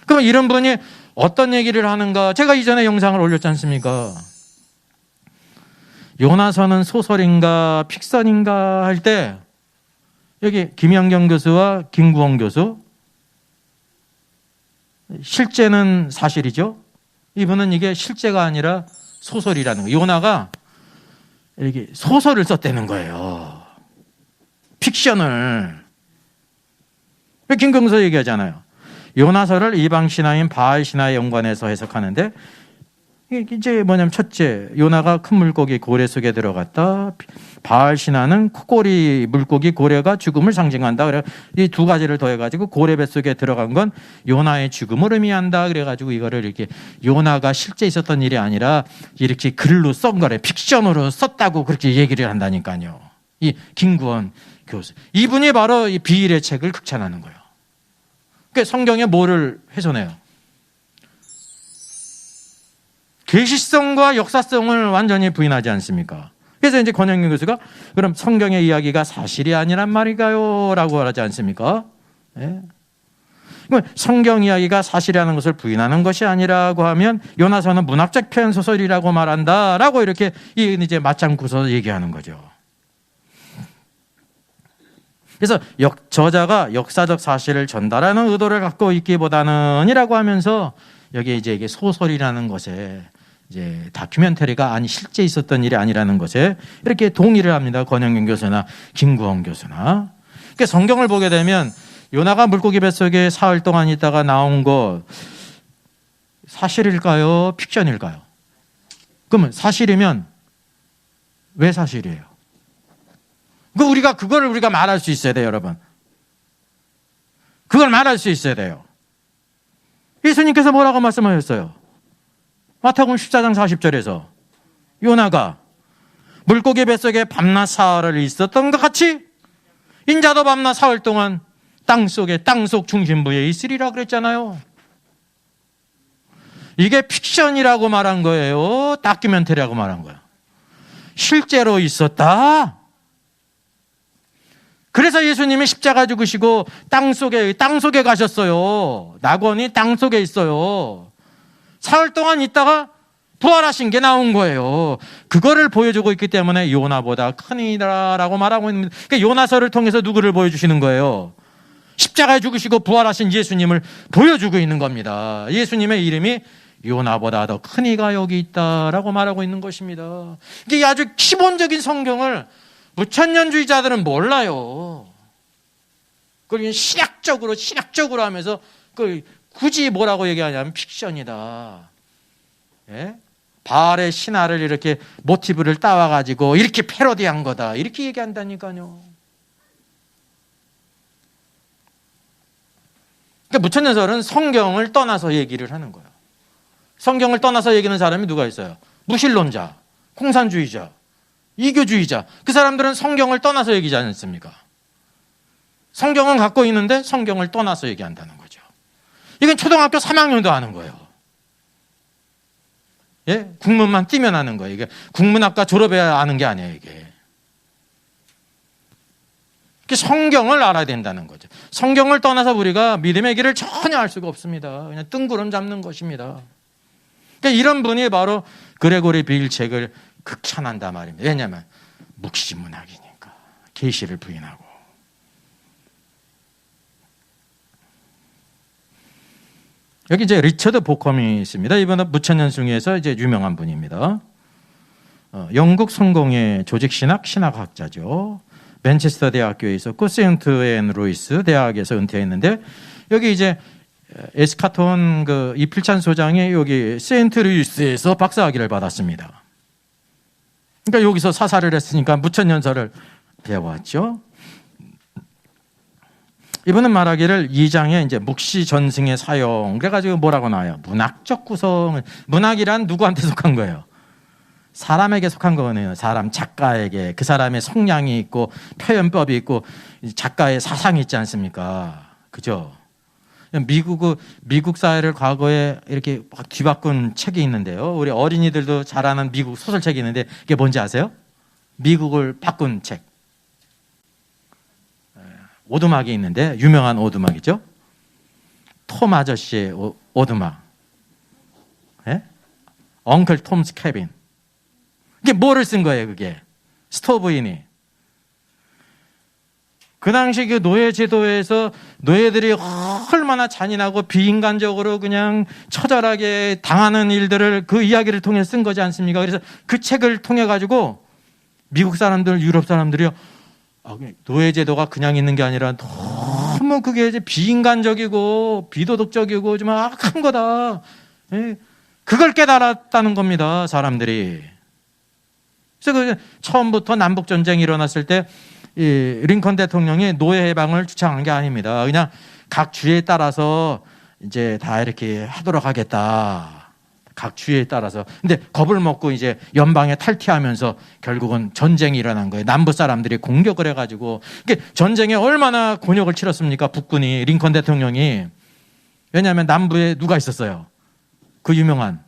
[SPEAKER 1] 그럼 이런 분이 어떤 얘기를 하는가? 제가 이전에 영상을 올렸지 않습니까? 요나서는 소설인가 픽션인가 할 때 여기 김영경 교수와 김구원 교수, 실제는 사실이죠. 이분은 이게 실제가 아니라 소설이라는 거예요. 요나가 이렇게 소설을 썼다는 거예요. 픽션을. 김경서 얘기하잖아요. 요나서를 이방 신화인 바알 신화에 연관해서 해석하는데 이제 뭐냐면 첫째, 요나가 큰 물고기 고래 속에 들어갔다. 바알 신화는 코골이 물고기 고래가 죽음을 상징한다. 그래 이 두 가지를 더해가지고 고래 뱃속에 들어간 건 요나의 죽음을 의미한다. 그래가지고 이거를 이렇게 요나가 실제 있었던 일이 아니라 이렇게 글로 쓴 거래. 픽션으로 썼다고 그렇게 얘기를 한다니까요. 이 김구원 교수. 이분이 바로 이 비일의 책을 극찬하는 거예요. 그러니까 성경에 뭐를 훼손해요? 계시성과 역사성을 완전히 부인하지 않습니까? 그래서 이제 권영균 교수가 그럼 성경의 이야기가 사실이 아니란 말인가요? 라고 하지 않습니까? 예? 성경 이야기가 사실이라는 것을 부인하는 것이 아니라고 하면 요나서는 문학적 표현 소설이라고 말한다라고 이렇게 이제 맞장구서 얘기하는 거죠. 그래서 저자가 역사적 사실을 전달하는 의도를 갖고 있기보다는이라고 하면서 여기에 이제 이게 소설이라는 것에 이제 다큐멘터리가 아니 실제 있었던 일이 아니라는 것에 이렇게 동의를 합니다. 권영균 교수나 김구원 교수나. 그러니까 성경을 보게 되면 요나가 물고기 뱃속에 사흘 동안 있다가 나온 거 사실일까요? 픽션일까요? 그러면 사실이면 왜 사실이에요? 그거를 우리가 말할 수 있어야 돼요, 여러분. 그걸 말할 수 있어야 돼요. 예수님께서 뭐라고 말씀하셨어요? 마태복음 14장 40절에서 요나가 물고기 뱃속에 밤낮 사흘을 있었던 것 같이 인자도 밤낮 사흘 동안 땅속 중심부에 있으리라 그랬잖아요. 이게 픽션이라고 말한 거예요? 다큐멘터리라고 말한 거예요? 실제로 있었다. 그래서 예수님이 십자가 죽으시고 땅속에 가셨어요. 낙원이 땅속에 있어요. 사흘 동안 있다가 부활하신 게 나온 거예요. 그거를 보여주고 있기 때문에 요나보다 크니라라고 말하고 있는 겁니다. 그러니까 요나서를 통해서 누구를 보여주시는 거예요? 십자가에 죽으시고 부활하신 예수님을 보여주고 있는 겁니다. 예수님의 이름이 요나보다 더 큰 이가 여기 있다라고 말하고 있는 것입니다. 이게 아주 기본적인 성경을 무천년주의자들은 몰라요. 그리고 신학적으로 하면서 굳이 뭐라고 얘기하냐면 픽션이다. 예? 바알의 신화를 이렇게 모티브를 따와가지고 이렇게 패러디한 거다. 이렇게 얘기한다니까요. 그러니까 무천년설은 성경을 떠나서 얘기를 하는 거예요. 성경을 떠나서 얘기하는 사람이 누가 있어요? 무신론자, 공산주의자, 이교주의자. 그 사람들은 성경을 떠나서 얘기하지 않습니까? 성경은 갖고 있는데 성경을 떠나서 얘기한다는 거죠. 이건 초등학교 3학년도 하는 거예요. 예? 국문만 띄면 하는 거예요. 이게 국문학과 졸업해야 아는 게 아니에요, 이게. 성경을 알아야 된다는 거죠. 성경을 떠나서 우리가 믿음의 길을 전혀 알 수가 없습니다. 그냥 뜬구름 잡는 것입니다. 그러니까 이런 분이 바로 그레고리 비일 책을 극찬한다 말입니다. 왜냐하면 묵시문학이니까 계시를 부인하고. 여기 이제 리처드 보컴이 있습니다. 이분은 무천년 중에서 이제 유명한 분입니다. 영국 성공의 조직신학 신학학자죠. 맨체스터 대학교에 있었고 세인트 앤 루이스 대학에서 은퇴했는데 여기 이제 에스카톤 그 이필찬 소장이 여기 세인트 루이스에서 박사학위를 받았습니다. 그러니까 여기서 사사를 했으니까 무천년설을 배워왔죠. 이분은 말하기를 2장에 이제 묵시 전승의 사용 그래가지고 뭐라고 나와요? 문학적 구성을 문학이란 누구한테 속한 거예요? 사람에게 속한 거네요. 사람 작가에게 그 사람의 성량이 있고 표현법이 있고 작가의 사상이 있지 않습니까? 그죠? 미국 사회를 과거에 이렇게 막 뒤바꾼 책이 있는데요. 우리 어린이들도 잘 아는 미국 소설책이 있는데 이게 뭔지 아세요? 미국을 바꾼 책. 오두막이 있는데 유명한 오두막이죠. 톰 아저씨의 오두막. 예? 엉클 톰스 캐빈. 이게 뭐를 쓴 거예요, 그게? 스토브인이. 그 당시 그 노예 제도에서 노예들이 얼마나 잔인하고 비인간적으로 그냥 처절하게 당하는 일들을 그 이야기를 통해 쓴 거지 않습니까? 그래서 그 책을 통해 가지고 미국 사람들, 유럽 사람들이 노예 제도가 그냥 있는 게 아니라 너무 그게 이제 비인간적이고 비도덕적이고 좀 악한 거다. 그걸 깨달았다는 겁니다, 사람들이. 그래서 처음부터 남북 전쟁이 일어났을 때 이 링컨 대통령이 노예 해방을 주창한 게 아닙니다. 그냥 각 주에 따라서 이제 다 이렇게 하도록 하겠다. 각 주에 따라서. 근데 겁을 먹고 이제 연방에 탈퇴하면서 결국은 전쟁이 일어난 거예요. 남부 사람들이 공격을 해가지고. 전쟁에 얼마나 곤욕을 치렀습니까? 북군이, 링컨 대통령이. 왜냐하면 남부에 누가 있었어요? 그 유명한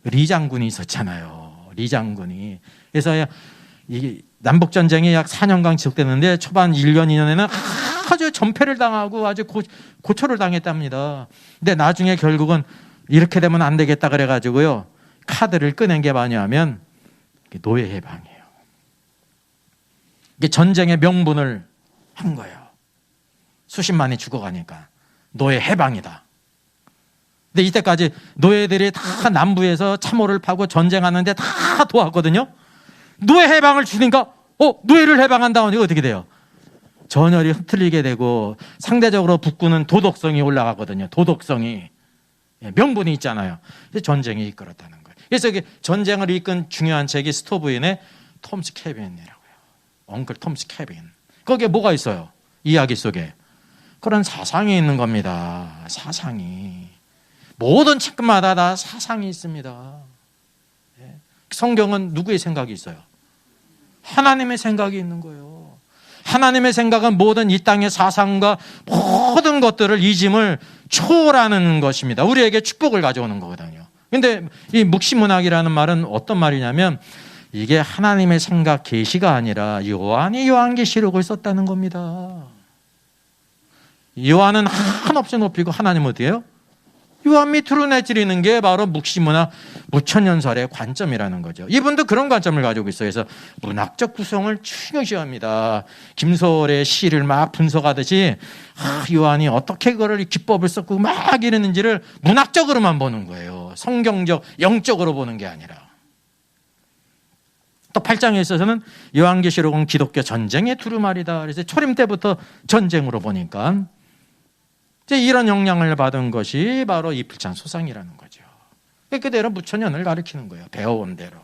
[SPEAKER 1] 리 장군이 있었잖아요. 리 장군이. 그래서 이 남북전쟁이 약 4년간 지속됐는데 초반 1년, 2년에는 아주 전패를 당하고 아주 고초를 당했답니다. 근데 나중에 결국은 이렇게 되면 안 되겠다 그래가지고요. 카드를 꺼낸 게 뭐냐면 노예 해방이에요. 이게 전쟁의 명분을 한 거예요. 수십만이 죽어가니까 노예 해방이다. 근데 이때까지 노예들이 다 남부에서 참호를 파고 전쟁하는데 다 도왔거든요. 노예 해방을 주니까 노예를 해방한다고 하니까 어떻게 돼요? 전열이 흐트리게 되고 상대적으로 북군은 도덕성이 올라가거든요. 도덕성이. 명분이 있잖아요. 전쟁이 이끌었다는 거예요. 그래서 전쟁을 이끈 중요한 책이 스토브인의 톰스 캐빈이라고요. 엉클 톰스 캐빈. 거기에 뭐가 있어요? 이야기 속에. 그런 사상이 있는 겁니다. 사상이. 모든 책마다 다 사상이 있습니다. 성경은 누구의 생각이 있어요? 하나님의 생각이 있는 거예요. 하나님의 생각은 모든 이 땅의 사상과 모든 것들을 이 짐을 초월하는 것입니다. 우리에게 축복을 가져오는 거거든요. 그런데 이 묵시문학이라는 말은 어떤 말이냐면 이게 하나님의 생각 계시가 아니라 요한이 요한계시록을 썼다는 겁니다. 요한은 한없이 높이고 하나님은 어디예요? 요한 밑으로 내찌르는 게 바로 묵시문학 무천년설의 관점이라는 거죠. 이분도 그런 관점을 가지고 있어요. 그래서 문학적 구성을 중요시합니다. 김소월의 시를 막 분석하듯이 요한이 어떻게 그걸 기법을 썼고 막 이랬는지를 문학적으로만 보는 거예요. 성경적, 영적으로 보는 게 아니라. 또 8장에 있어서는 요한계시록은 기독교 전쟁의 두루마리다. 그래서 초림 때부터 전쟁으로 보니까 이제 이런 영향을 받은 것이 바로 이필찬 소상이라는 거죠. 그대로 무천년을 가리키는 거예요. 배워온 대로.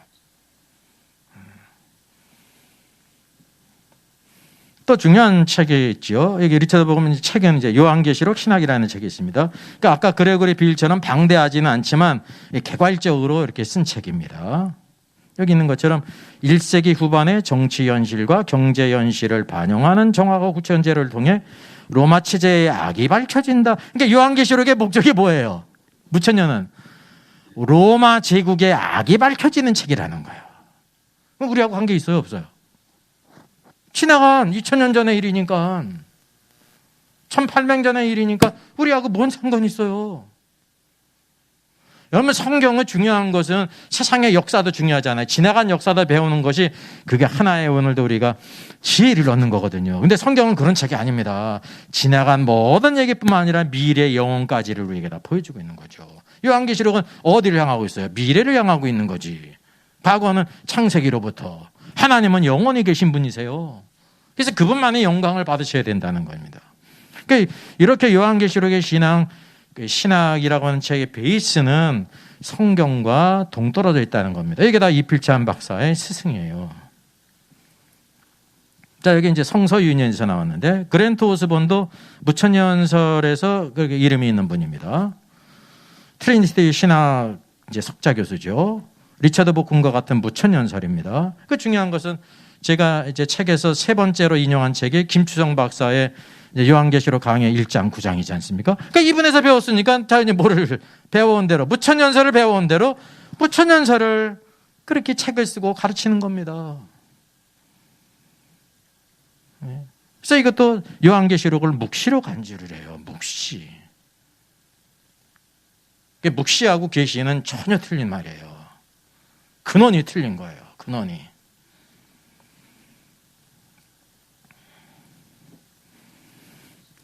[SPEAKER 1] 또 중요한 책이 있죠. 여기 리처드 보면 책은 이제 요한계시록 신학이라는 책이 있습니다. 그러니까 아까 그레고리 빌처럼 방대하지는 않지만 개괄적으로 이렇게 쓴 책입니다. 여기 있는 것처럼 1세기 후반의 정치 현실과 경제 현실을 반영하는 정화가 구체현재를 통해 로마 체제의 악이 밝혀진다. 그러니까 요한계시록의 목적이 뭐예요? 무천년은 로마 제국의 악이 밝혀지는 책이라는 거예요. 우리하고 관계 있어요, 없어요? 지나간 2000년 전의 일이니까 1800년 전의 일이니까 우리하고 뭔 상관이 있어요? 여러분 성경은 중요한 것은 세상의 역사도 중요하잖아요. 지나간 역사도 배우는 것이 그게 하나의 오늘도 우리가 지혜를 얻는 거거든요. 근데 성경은 그런 책이 아닙니다. 지나간 모든 얘기뿐만 아니라 미래 영혼까지를 우리에게 다 보여주고 있는 거죠. 요한계시록은 어디를 향하고 있어요? 미래를 향하고 있는 거지. 과거는 창세기로부터. 하나님은 영원히 계신 분이세요. 그래서 그분만의 영광을 받으셔야 된다는 겁니다. 그러니까 이렇게 요한계시록의 신학이라고 하는 책의 베이스는 성경과 동떨어져 있다는 겁니다. 이게 다 이필찬 박사의 스승이에요. 자, 여기 이제 성서윤연에서 나왔는데 그랜트 오스본도 무천년설에서 그렇게 이름이 있는 분입니다. 트리니티 신학 이제 석자 교수죠. 리처드 보쿤과 같은 무천년설입니다. 그 중요한 것은 제가 이제 책에서 세 번째로 인용한 책이 김추성 박사의 요한계시록 강해 1장 9장이지 않습니까? 그러니까 이분에서 배웠으니까 다 이제 뭐를 배워온 대로 무천년설을 배워온 대로 무천년설을 그렇게 책을 쓰고 가르치는 겁니다. 그래서 이것도 요한계시록을 묵시로 간주를 해요. 묵시. 묵시하고 계시는 전혀 틀린 말이에요. 근원이 틀린 거예요. 근원이.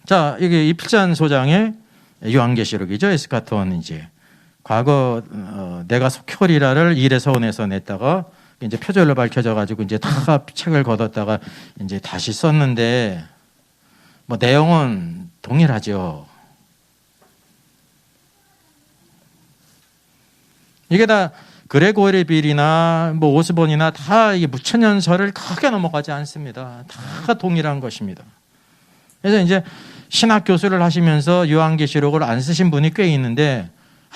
[SPEAKER 1] 자, 이게 이필찬 소장의 요한계시록이죠. 에스카톤 이제 과거 내가 속혈이라를 일에서원에서 냈다가 이제 표절로 밝혀져 가지고 이제 다 책을 걷었다가 이제 다시 썼는데 뭐 내용은 동일하죠. 이게 다 그레고리 빌이나 뭐 오스본이나 다 이게 무천년설을 크게 넘어가지 않습니다. 다 동일한 것입니다. 그래서 이제 신학 교수를 하시면서 요한계시록을 안 쓰신 분이 꽤 있는데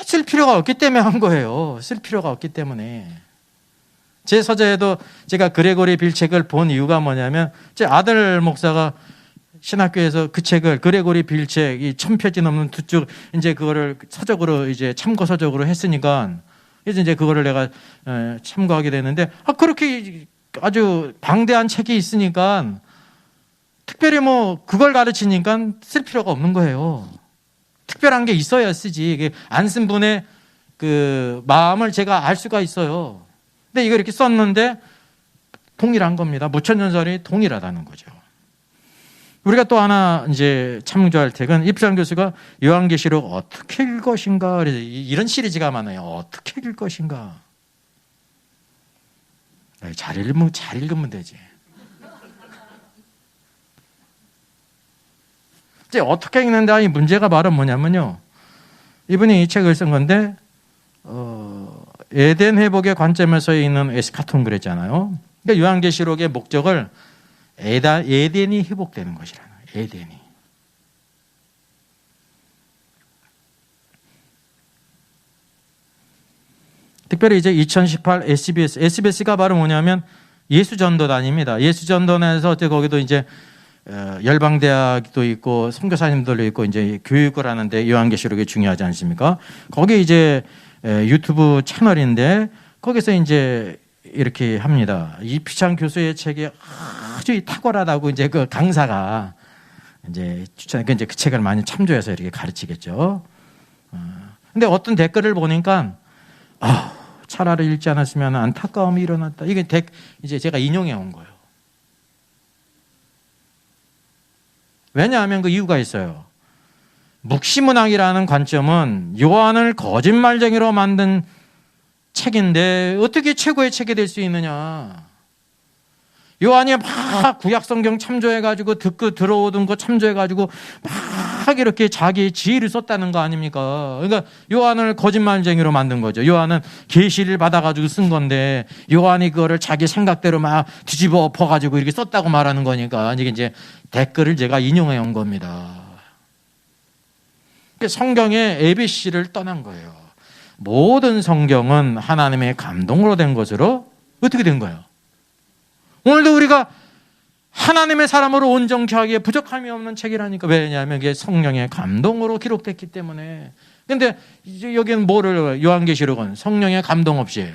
[SPEAKER 1] 쓸 필요가 없기 때문에 한 거예요. 쓸 필요가 없기 때문에. 제 서재에도 제가 그레고리 빌 책을 본 이유가 뭐냐면 제 아들 목사가 신학교에서 그 책을 그레고리 빌 책 이 1000페이지 넘는 두 쪽 이제 그거를 서적으로 이제 참고 서적으로 했으니까 그래서 이제 그거를 내가 참고하게 됐는데 그렇게 아주 방대한 책이 있으니까 특별히 뭐 그걸 가르치니까 쓸 필요가 없는 거예요. 특별한 게 있어야 쓰지. 안 쓴 분의 그 마음을 제가 알 수가 있어요. 근데 이거 이렇게 썼는데 동일한 겁니다. 무천년설이 동일하다는 거죠. 우리가 또 하나 이제 참조할 책은 이필찬 교수가 요한계시록 어떻게 읽을 것인가 이런 시리즈가 많아요. 어떻게 읽을 것인가. 잘 읽으면 되지. 이제 어떻게 읽는다 이 문제가 바로 뭐냐면요. 이분이 이 책을 쓴 건데 에덴 회복의 관점에서 있는 에스카톤 그랬잖아요. 그러니까 요한계시록의 목적을 에덴이 회복되는 것이라는 거예요. 에덴이. 특별히 이제 2018 SBS가 바로 뭐냐면 예수전도단입니다. 예수전도단에서 어째 거기도 이제 열방대학도 있고 선교사님들도 있고 이제 교육을 하는데 요한계시록이 중요하지 않습니까? 거기 이제 유튜브 채널인데 거기서 이제 이렇게 합니다. 이필찬 교수의 책이 아주 탁월하다고 이제 그 강사가 이제 이제 그 책을 많이 참조해서 이렇게 가르치겠죠. 근데 어떤 댓글을 보니까 차라리 읽지 않았으면 안타까움이 일어났다. 이게 이제 제가 인용해 온 거예요. 왜냐하면 그 이유가 있어요. 묵시문학이라는 관점은 요한을 거짓말쟁이로 만든 책인데 어떻게 최고의 책이 될 수 있느냐. 요한이 막 구약성경 참조해가지고 듣고 들어오던 거 참조해가지고 막 이렇게 자기 지혜를 썼다는 거 아닙니까? 그러니까 요한을 거짓말쟁이로 만든 거죠. 요한은 계시를 받아가지고 쓴 건데 요한이 그거를 자기 생각대로 막 뒤집어 엎어가지고 이렇게 썼다고 말하는 거니까 이게 이제 댓글을 제가 인용해 온 겁니다. 성경의 ABC를 떠난 거예요. 모든 성경은 하나님의 감동으로 된 것으로 어떻게 된 거예요? 오늘도 우리가 하나님의 사람으로 온전케 하기에 부족함이 없는 책이라니까. 왜냐하면 이게 성령의 감동으로 기록됐기 때문에. 근데 여기는 뭐를 요한계시록은 성령의 감동 없이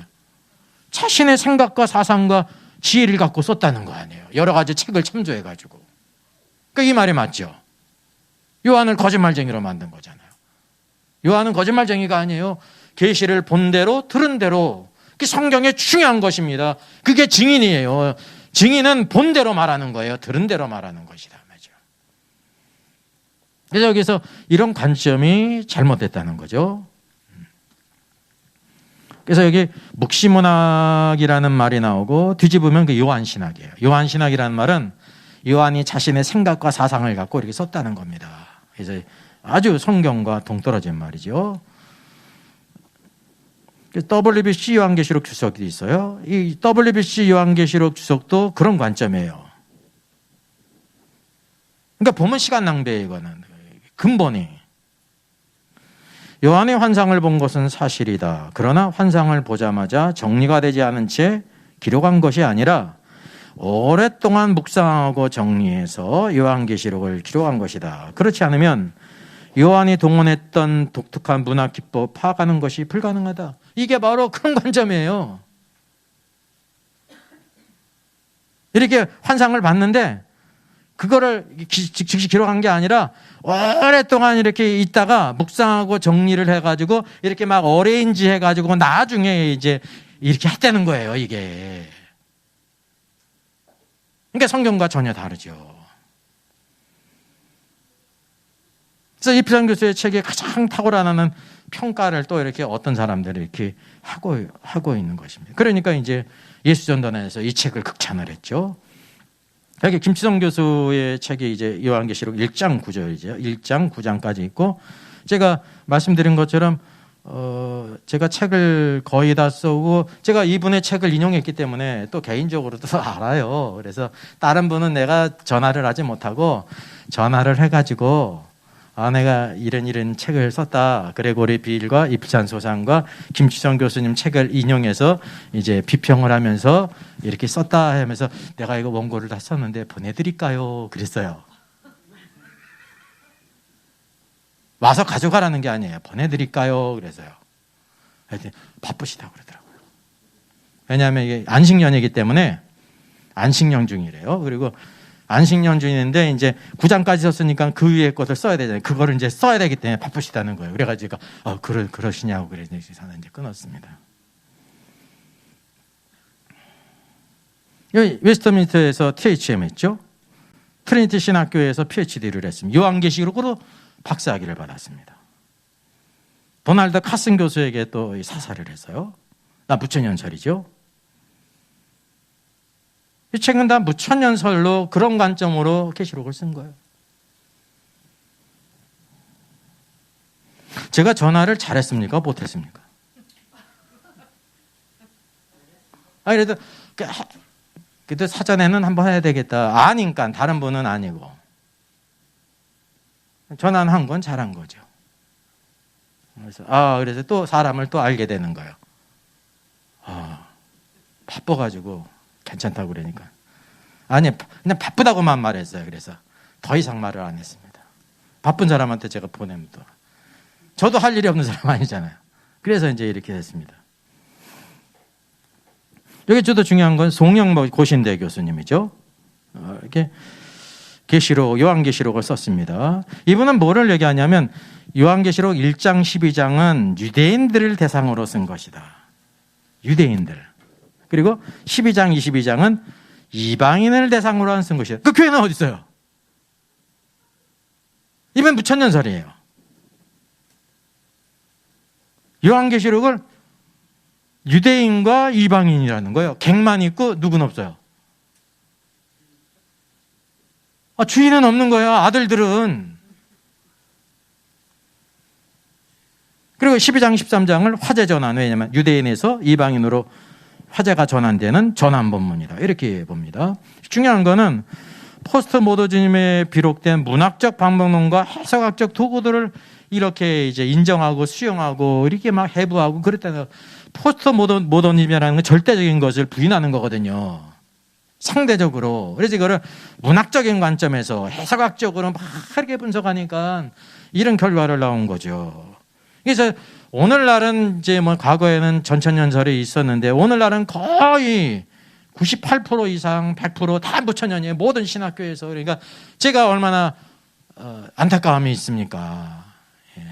[SPEAKER 1] 자신의 생각과 사상과 지혜를 갖고 썼다는 거 아니에요. 여러 가지 책을 참조해가지고. 그러니까 이 말이 맞죠. 요한을 거짓말쟁이로 만든 거잖아요. 요한은 거짓말쟁이가 아니에요. 계시를 본 대로 들은 대로, 그게 성경에 중요한 것입니다. 그게 증인이에요. 증인은 본 대로 말하는 거예요. 들은 대로 말하는 것이다 말이죠. 그래서 여기서 이런 관점이 잘못됐다는 거죠. 그래서 여기 묵시문학이라는 말이 나오고 뒤집으면 그 요한신학이에요. 요한신학이라는 말은 요한이 자신의 생각과 사상을 갖고 이렇게 썼다는 겁니다. 그래서 아주 성경과 동떨어진 말이죠. WBC 요한계시록 주석이 있어요. 이 WBC 요한계시록 주석도 그런 관점이에요. 그러니까 보면 시간 낭비예요, 이거는. 근본이. 요한의 환상을 본 것은 사실이다. 그러나 환상을 보자마자 정리가 되지 않은 채 기록한 것이 아니라 오랫동안 묵상하고 정리해서 요한계시록을 기록한 것이다. 그렇지 않으면 요한이 동원했던 독특한 문학 기법 파악하는 것이 불가능하다. 이게 바로 그런 관점이에요. 이렇게 환상을 봤는데 그거를 즉시 기록한 게 아니라 오랫동안 이렇게 있다가 묵상하고 정리를 해가지고 이렇게 막 어레인지 해가지고 나중에 이제 이렇게 했다는 거예요, 이게. 그러니까 성경과 전혀 다르죠. 그래서 이필상 교수의 책에 가장 탁월한 평가를 또 이렇게 어떤 사람들이 이렇게 하고 있는 것입니다. 그러니까 이제 예수전단에서 이 책을 극찬을 했죠. 여기 김치성 교수의 책이 이제 요한계시록 1장 9절이죠. 1장 9장까지 있고, 제가 말씀드린 것처럼 제가 책을 거의 다 쓰고 제가 이분의 책을 인용했기 때문에 또 개인적으로도 알아요. 그래서 다른 분은 내가 전화를 하지 못하고 전화를 해가지고 내가 이런 책을 썼다. 그레고리 빌과 이프찬 소상과 김치성 교수님 책을 인용해서 이제 비평을 하면서 이렇게 썼다 하면서 내가 이거 원고를 다 썼는데 보내드릴까요? 그랬어요. 와서 가져가라는 게 아니에요. 보내드릴까요? 그래서요. 하여튼 바쁘시다고 그러더라고요. 왜냐하면 이게 안식년이기 때문에 안식년 중이래요. 그리고 안식년 중인데 이제 9장까지 썼으니까 그 위에 것을 써야 되잖아요. 그거를 이제 써야 되기 때문에 바쁘시다는 거예요. 그래가지고 그러시냐고 그래서 이제 끊었습니다. 여기 웨스트민스터에서 THM 했죠. 트리니티 신학교에서 PhD를 했습니다. 요한계시록으로 박사학위를 받았습니다. 도널드 카슨 교수에게 또 사사를 했어요. 나 무천년설이죠. 이 책은 다 무천년설로 그런 관점으로 계시록을 쓴 거예요. 제가 전화를 잘했습니까? 못했습니까? 그래도 사전에는 한번 해야 되겠다. 아니까 다른 분은 아니고. 전화는 한 건 잘한 거죠. 그래서 또 사람을 또 알게 되는 거예요. 바빠가지고 괜찮다고 그러니까. 아니, 그냥 바쁘다고만 말했어요. 그래서 더 이상 말을 안 했습니다. 바쁜 사람한테 제가 보내면 또. 저도 할 일이 없는 사람 아니잖아요. 그래서 이제 이렇게 됐습니다. 여기 저도 중요한 건 송영 고신대 교수님이죠. 이렇게 요한계시록을 썼습니다. 이분은 뭐를 얘기하냐면 요한계시록 1장 12장은 유대인들을 대상으로 쓴 것이다. 유대인들. 그리고 12장 22장은 이방인을 대상으로 쓴 것이다. 그 교회는 어디 있어요? 이번 무천년설이에요. 요한계시록을 유대인과 이방인이라는 거예요. 객만 있고 누구는 없어요. 주인은 없는 거예요. 아들들은. 그리고 12장 13장을 화제 전환. 왜냐하면 유대인에서 이방인으로 화제가 전환되는 전환 본문이다. 이렇게 봅니다. 중요한 거는 포스트 모더니즘에 비롯된 문학적 방법론과 해석학적 도구들을 이렇게 이제 인정하고 수용하고 이렇게 막 해부하고 그랬다는 포스트 모더니즘이라는 건 절대적인 것을 부인하는 거거든요. 상대적으로. 그래서 이거를 문학적인 관점에서 해석학적으로 막 이렇게 분석하니까 이런 결과를 나온 거죠. 그래서 오늘날은 이제 과거에는 전천년설이 있었는데 오늘날은 거의 98% 이상 100% 다 무천년이에요. 모든 신학교에서. 그러니까 제가 얼마나 안타까움이 있습니까? 예.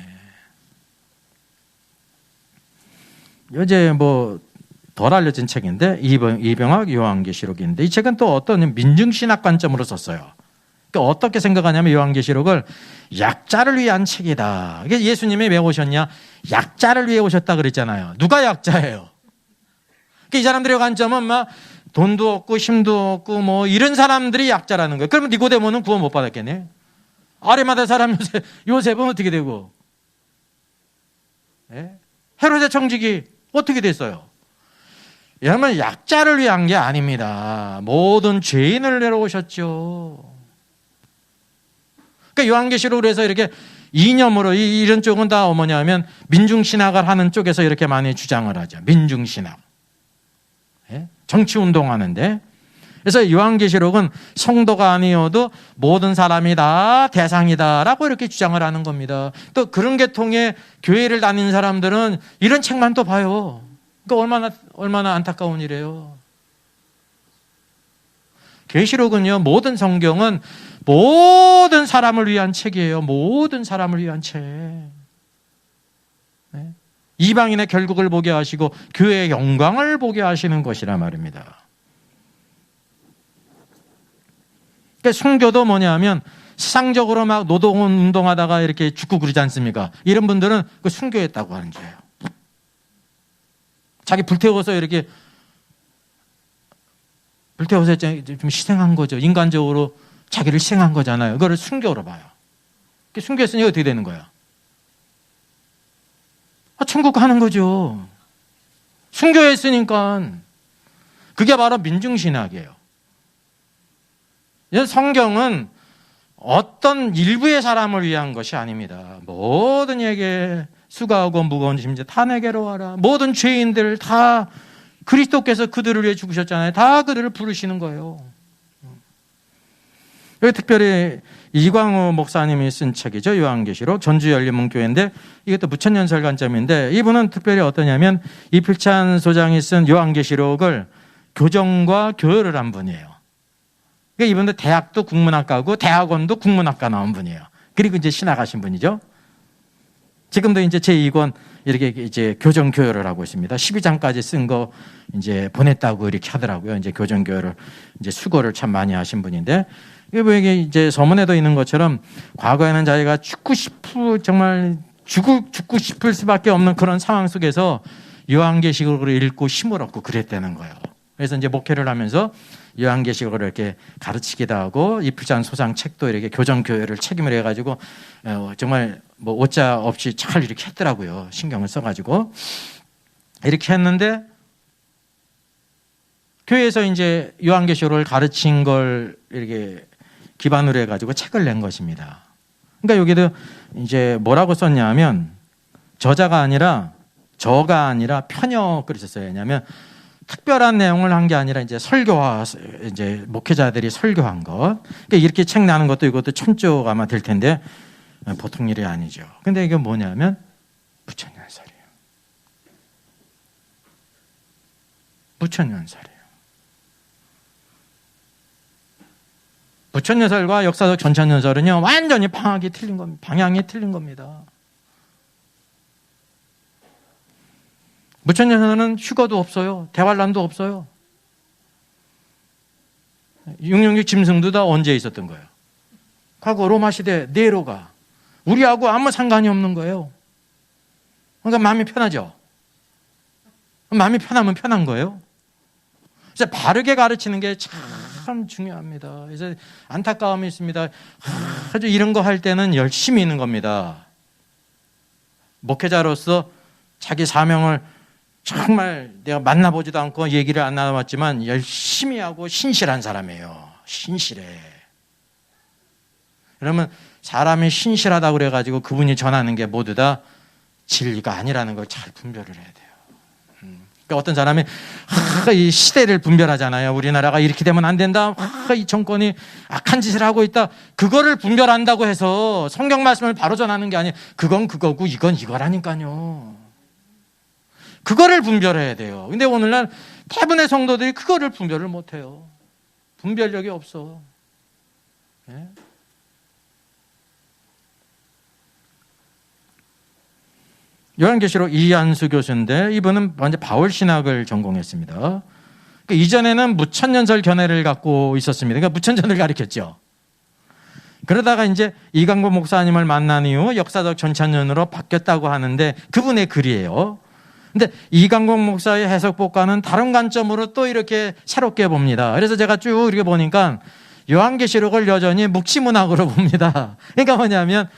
[SPEAKER 1] 요새 뭐 덜 알려진 책인데 이병학 요한계시록인데 이 책은 또 어떤 민중신학 관점으로 썼어요. 그러니까 어떻게 생각하냐면 요한계시록을 약자를 위한 책이다. 이게 예수님이 왜 오셨냐? 약자를 위해 오셨다 그랬잖아요. 누가 약자예요? 그러니까 이 사람들의 관점은 막 돈도 없고 힘도 없고 뭐 이런 사람들이 약자라는 거예요. 그러면 니고데모는 구원 못 받았겠네. 아리마다 사람 요셉은 어떻게 되고? 예? 헤롯의 청직이 어떻게 됐어요? 여러분 약자를 위한 게 아닙니다. 모든 죄인을 내려오셨죠. 그러니까 요한계시록으로 해서 이렇게 이념으로 이런 쪽은 다 뭐냐면 민중신학을 하는 쪽에서 이렇게 많이 주장을 하죠. 민중신학. 예? 정치운동하는데 그래서 요한계시록은 성도가 아니어도 모든 사람이 다 대상이다라고 이렇게 주장을 하는 겁니다. 또 그런 계통의 교회를 다니는 사람들은 이런 책만 또 봐요. 그러니까 얼마나 안타까운 일이에요. 계시록은요, 모든 성경은 모든 사람을 위한 책이에요. 모든 사람을 위한 책. 네? 이방인의 결국을 보게 하시고 교회의 영광을 보게 하시는 것이라 말입니다. 그러니까 순교도 뭐냐면 세상적으로 막 노동운동하다가 이렇게 죽고 그러지 않습니까? 이런 분들은 그 순교했다고 하는 거예요. 자기 불태워서 이렇게 불태워서 좀 희생한 거죠. 인간적으로 자기를 희생한 거잖아요. 그걸 순교로 봐요. 순교했으니 어떻게 되는 거야? 천국 가는 거죠. 순교했으니까. 그게 바로 민중신학이에요. 성경은 어떤 일부의 사람을 위한 것이 아닙니다. 모든 이에게 수고하고 무거운 짐 다 내게로 와라. 모든 죄인들 다 그리스도께서 그들을 위해 죽으셨잖아요. 다 그들을 부르시는 거예요. 여기 특별히 이광호 목사님이 쓴 책이죠. 요한계시록 전주열린문교회인데 이것도 무천년설 관점인데 이분은 특별히 어떠냐면 이필찬 소장이 쓴 요한계시록을 교정과 교열을 한 분이에요. 그러니까 이분도 대학도 국문학과고 대학원도 국문학과 나온 분이에요. 그리고 이제 신학하신 분이죠. 지금도 이제 제2권 이렇게 이제 교정 교열을 하고 있습니다. 12장까지 쓴 거 이제 보냈다고 이렇게 하더라고요. 이제 교정 교열을 이제 수고를 참 많이 하신 분인데 이게 이제 서문에도 있는 것처럼 과거에는 자기가 정말 죽고 싶을 수밖에 없는 그런 상황 속에서 요한계시록을 읽고 힘을 얻고 그랬다는 거예요. 그래서 이제 목회를 하면서 요한계시록을 이렇게 가르치기도 하고 이필찬 소장 책도 이렇게 교정 교열을 책임을 해가지고 정말 뭐 오자 없이 잘 이렇게 했더라고요. 신경을 써가지고 이렇게 했는데 교회에서 이제 요한계시록을 가르친 걸 이렇게 기반으로 해가지고 책을 낸 것입니다. 그러니까 여기도 이제 뭐라고 썼냐면 저가 아니라 편역을 썼어요. 왜냐하면 특별한 내용을 한 게 아니라 이제 이제 목회자들이 설교한 것. 그러니까 이렇게 책 나는 것도 이것도 천쪽 아마 될 텐데 보통 일이 아니죠. 근데 이게 뭐냐면 무천년설이에요. 무천년설이에요. 무천년설과 역사적 전천년설은요 완전히 방향이 틀린 겁니다. 무천년설은 휴거도 없어요. 대환란도 없어요. 666 짐승도 다 언제 있었던 거예요? 과거 로마 시대 네로가 우리하고 아무 상관이 없는 거예요. 그러니까 마음이 편하죠. 마음이 편하면 편한 거예요. 그래서 바르게 가르치는 게 참 중요합니다. 그래서 안타까움이 있습니다. 아주 이런 거 할 때는 열심히 있는 겁니다. 목회자로서 자기 사명을 정말 내가 만나보지도 않고 얘기를 안 나눠봤지만 열심히 하고 신실한 사람이에요. 신실해. 그러면 사람이 신실하다고 그래가지고 그분이 전하는 게 모두 다 진리가 아니라는 걸 잘 분별을 해야 돼요. 그러니까 어떤 사람이 이 시대를 분별하잖아요. 우리나라가 이렇게 되면 안 된다. 이 정권이 악한 짓을 하고 있다. 그거를 분별한다고 해서 성경 말씀을 바로 전하는 게 아니에요. 그건 그거고 이건 이거라니까요. 그거를 분별해야 돼요. 근데 오늘날 대부분의 성도들이 그거를 분별을 못해요. 분별력이 없어. 예? 요한계시록 이한수 교수인데 이분은 완전 바울 신학을 전공했습니다. 그러니까 이전에는 무천년설 견해를 갖고 있었습니다. 그러니까 무천년을 가리켰죠. 그러다가 이제 이강구 목사님을 만난 이후 역사적 전천년으로 바뀌었다고 하는데 그분의 글이에요. 근데 이강국 목사의 해석법과는 다른 관점으로 또 이렇게 새롭게 봅니다. 그래서 제가 쭉 이렇게 보니까 요한계시록을 여전히 묵시문학으로 봅니다. 그러니까 뭐냐면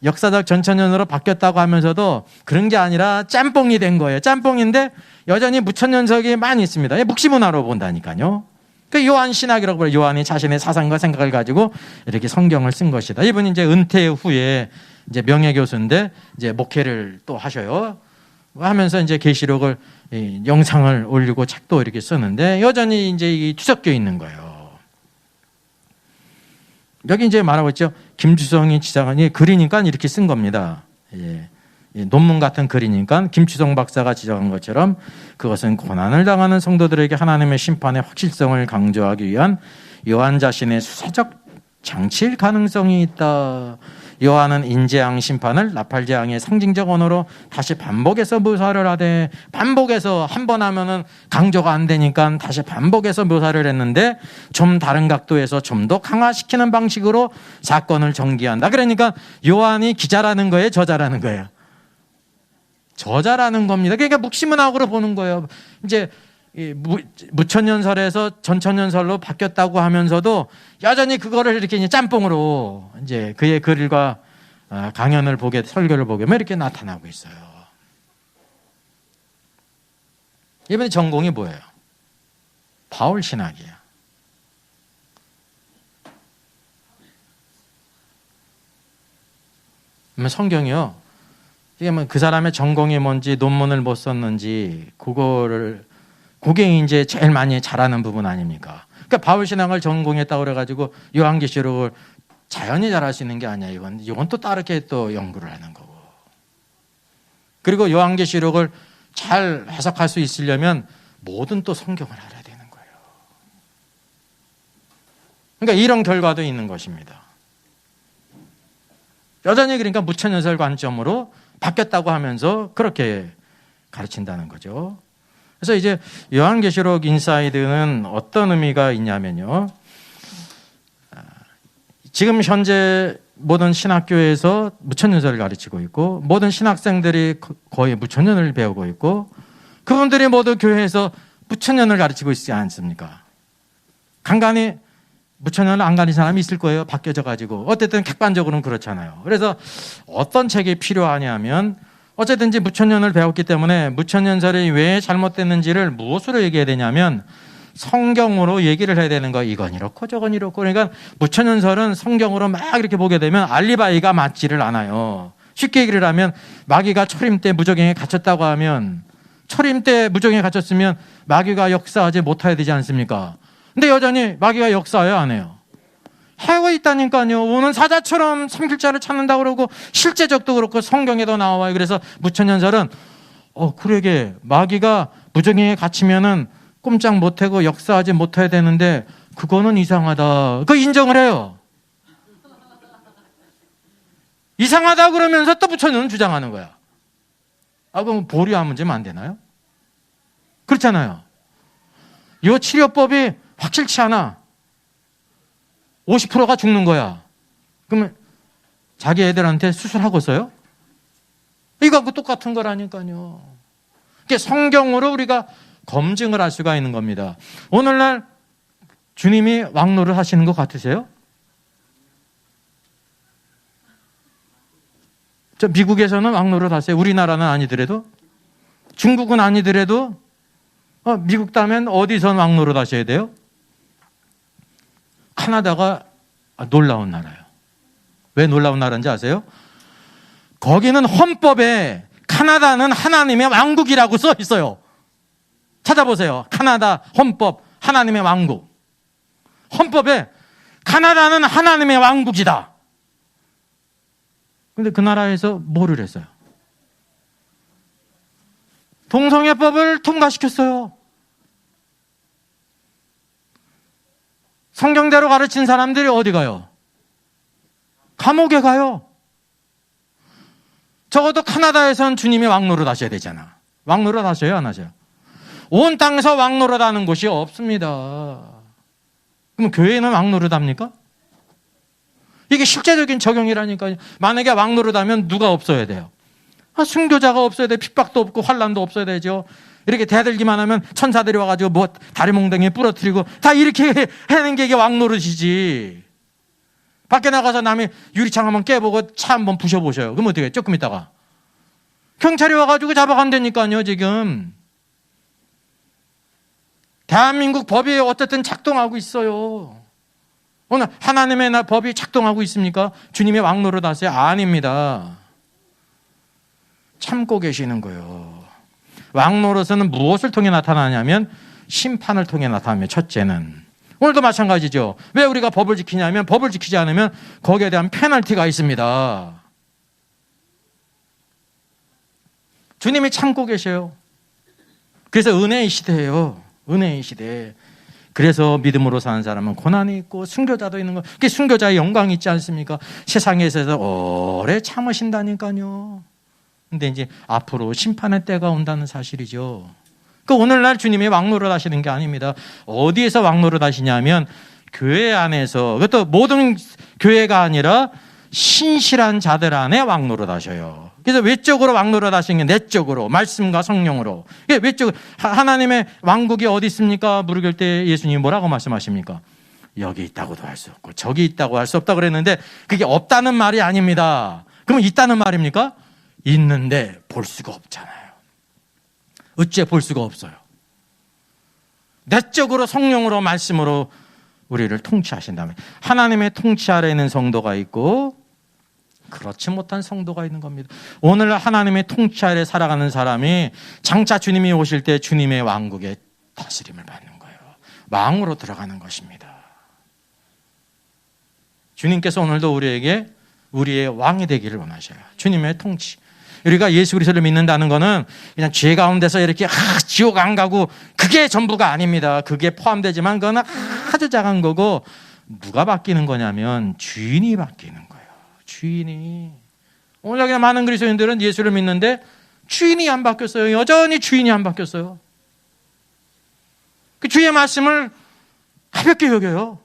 [SPEAKER 1] 역사적 전천년으로 바뀌었다고 하면서도 그런 게 아니라 짬뽕이 된 거예요. 짬뽕인데 여전히 무천년석이 많이 있습니다. 묵시문화로 본다니까요. 그 요한 신학이라고 그래요. 요한이 자신의 사상과 생각을 가지고 이렇게 성경을 쓴 것이다. 이분이 이제 은퇴 후에 이제 명예교수인데 이제 목회를 또 하셔요. 하면서 이제 계시록을 영상을 올리고 책도 이렇게 쓰는데 여전히 이제 이 뒤섞여 있는 거예요. 여기 이제 말하고 있죠. 김주성이 지적한 글이니까 이렇게 쓴 겁니다. 예. 논문 같은 글이니까 김주성 박사가 지적한 것처럼 그것은 고난을 당하는 성도들에게 하나님의 심판의 확실성을 강조하기 위한 요한 자신의 수사적 장치일 가능성이 있다. 요한은 인재앙 심판을 나팔재앙의 상징적 언어로 다시 반복해서 묘사를 하되 반복해서 한 번 하면은 강조가 안 되니까 다시 반복해서 묘사를 했는데 좀 다른 각도에서 좀 더 강화시키는 방식으로 사건을 전개한다. 그러니까 요한이 기자라는 거예요, 저자라는 거예요? 저자라는 겁니다. 그러니까 묵시문학으로 보는 거예요. 이제 무천년설에서 전천년설로 바뀌었다고 하면서도 여전히 그거를 이렇게 이제 짬뽕으로 이제 그의 글과 강연을 보게, 설교를 보게 이렇게 나타나고 있어요. 이번에 전공이 뭐예요? 바울 신학이에요. 그러면 성경이요. 이게 뭐 그 사람의 전공이 뭔지 논문을 못 썼는지 그게 이제 제일 많이 잘하는 부분 아닙니까? 그러니까 바울 신학을 전공했다고 그래가지고 요한계시록을 자연히 잘할 수 있는 게 아니야. 이건 또 다르게 또 연구를 하는 거고. 그리고 요한계시록을 잘 해석할 수 있으려면 모든 또 성경을 알아야 되는 거예요. 그러니까 이런 결과도 있는 것입니다. 여전히 그러니까 무천년설 관점으로 바뀌었다고 하면서 그렇게 가르친다는 거죠. 그래서 이제 요한계시록 인사이드는 어떤 의미가 있냐면요. 지금 현재 모든 신학교에서 무천년설을 가르치고 있고 모든 신학생들이 거의 무천년을 배우고 있고 그분들이 모두 교회에서 무천년을 가르치고 있지 않습니까? 간간히 무천년을 안 가는 사람이 있을 거예요. 바뀌어져 가지고. 어쨌든 객관적으로는 그렇잖아요. 그래서 어떤 책이 필요하냐면 어쨌든지 무천년을 배웠기 때문에 무천년설이 왜 잘못됐는지를 무엇으로 얘기해야 되냐면 성경으로 얘기를 해야 되는 거. 이건 이렇고 저건 이렇고. 그러니까 무천년설은 성경으로 막 이렇게 보게 되면 알리바이가 맞지를 않아요. 쉽게 얘기를 하면 마귀가 초림 때 무저갱에 갇혔다고 하면 초림 때 무저갱에 갇혔으면 마귀가 역사하지 못해야 되지 않습니까? 근데 여전히 마귀가 역사해요, 안 해요? 하고 있다니까요. 오는 사자처럼 삼킬자를 찾는다고 그러고 실제적도 그렇고 성경에도 나와요. 그래서 무천년설은 그러게 마귀가 무저갱에 갇히면은 꼼짝 못하고 역사하지 못해야 되는데 그거는 이상하다. 그거 인정을 해요. 이상하다 그러면서 또 무천년은 주장하는 거야. 그럼 보류하면 좀 안 되나요? 그렇잖아요. 이 치료법이 확실치 않아. 50%가 죽는 거야. 그러면 자기 애들한테 수술하고서요? 이거하고 똑같은 거라니까요. 그게 성경으로 우리가 검증을 할 수가 있는 겁니다. 오늘날 주님이 왕노를 하시는 것 같으세요? 미국에서는 왕노를 하세요. 우리나라는 아니더라도. 중국은 아니더라도 미국 다음엔 어디선 왕노를 하셔야 돼요? 카나다가 놀라운 나라예요. 왜 놀라운 나라인지 아세요? 거기는 헌법에 카나다는 하나님의 왕국이라고 써 있어요. 찾아보세요. 카나다 헌법 하나님의 왕국. 헌법에 카나다는 하나님의 왕국이다. 근데 그 나라에서 뭐를 했어요? 동성애법을 통과시켰어요. 성경대로 가르친 사람들이 어디 가요? 감옥에 가요. 적어도 카나다에선 주님이 왕노릇 하셔야 되잖아. 왕노릇 하셔요, 안 하셔요? 온 땅에서 왕노릇 하는 곳이 없습니다. 그럼 교회는 왕노릇 합니까? 이게 실제적인 적용이라니까요. 만약에 왕노릇 하면 누가 없어야 돼요? 순교자가 없어야 돼. 핍박도 없고 환란도 없어야 되죠. 이렇게 대들기만 하면 천사들이 와가지고 뭐 다리 몽둥이 부러뜨리고 다 이렇게 하는 게 이게 왕노릇이지. 밖에 나가서 남이 유리창 한번 깨보고 차 한번 부셔보셔요. 그럼 어떻게 해요? 조금 있다가 경찰이 와가지고 잡아간다니까요. 지금 대한민국 법이 어쨌든 작동하고 있어요. 오늘 하나님의 법이 작동하고 있습니까? 주님의 왕노릇 하세요? 아닙니다. 참고 계시는 거예요. 왕노릇은 무엇을 통해 나타나냐면 심판을 통해 나타나며, 첫째는 오늘도 마찬가지죠. 왜 우리가 법을 지키냐면 법을 지키지 않으면 거기에 대한 페널티가 있습니다. 주님이 참고 계셔요. 그래서 은혜의 시대예요. 은혜의 시대. 그래서 믿음으로 사는 사람은 고난이 있고 순교자도 있는 거. 그게 순교자의 영광이 있지 않습니까? 세상에서 오래 참으신다니까요. 근데 이제 앞으로 심판의 때가 온다는 사실이죠. 그 오늘날 주님이 왕노릇 하시는 게 아닙니다. 어디에서 왕노릇 하시냐면 교회 안에서, 그것도 모든 교회가 아니라 신실한 자들 안에 왕노릇 하셔요. 그래서 외적으로 왕노릇 하시는 게 내적으로 말씀과 성령으로. 외적 하나님의 왕국이 어디 있습니까? 물으실 때 예수님이 뭐라고 말씀하십니까? 여기 있다고도 할 수 없고 저기 있다고 할 수 없다고 그랬는데 그게 없다는 말이 아닙니다. 그러면 있다는 말입니까? 있는데 볼 수가 없잖아요. 어째 볼 수가 없어요? 내적으로 성령으로 말씀으로 우리를 통치하신다면, 하나님의 통치 아래에 있는 성도가 있고 그렇지 못한 성도가 있는 겁니다. 오늘 하나님의 통치 아래 살아가는 사람이 장차 주님이 오실 때 주님의 왕국의 다스림을 받는 거예요. 왕으로 들어가는 것입니다. 주님께서 오늘도 우리에게 우리의 왕이 되기를 원하셔요. 주님의 통치. 우리가 예수 그리스도를 믿는다는 것은 그냥 죄 가운데서 이렇게 지옥 안 가고 그게 전부가 아닙니다. 그게 포함되지만 그거는 아주 작은 거고, 누가 바뀌는 거냐면 주인이 바뀌는 거예요. 주인이. 오늘 그냥 많은 그리스도인들은 예수를 믿는데 주인이 안 바뀌었어요. 여전히 주인이 안 바뀌었어요. 그 주의 말씀을 가볍게 여겨요.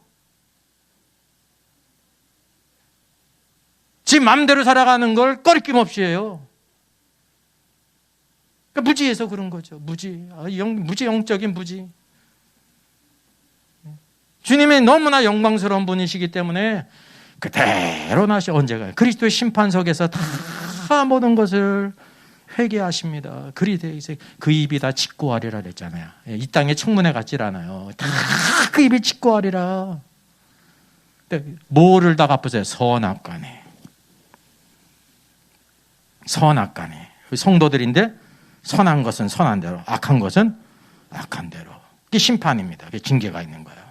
[SPEAKER 1] 지 마음대로 살아가는 걸 꺼리낌 없이 해요. 그러니까 무지해서 그런 거죠. 무지. 무지, 영적인 무지. 주님이 너무나 영광스러운 분이시기 때문에 그대로 나시 언제가 그리스도의 심판석에서 다 모든 것을 회개하십니다. 그리스도의 그 입이 다 직고하리라 그랬잖아요. 이 땅에 청문회 같질 않아요. 다 그 입이 직고하리라. 뭐를 다 갚으세요? 선악간에. 선악간에. 성도들인데 선한 것은 선한 대로, 악한 것은 악한 대로. 그게 심판입니다. 그게 징계가 있는 거예요.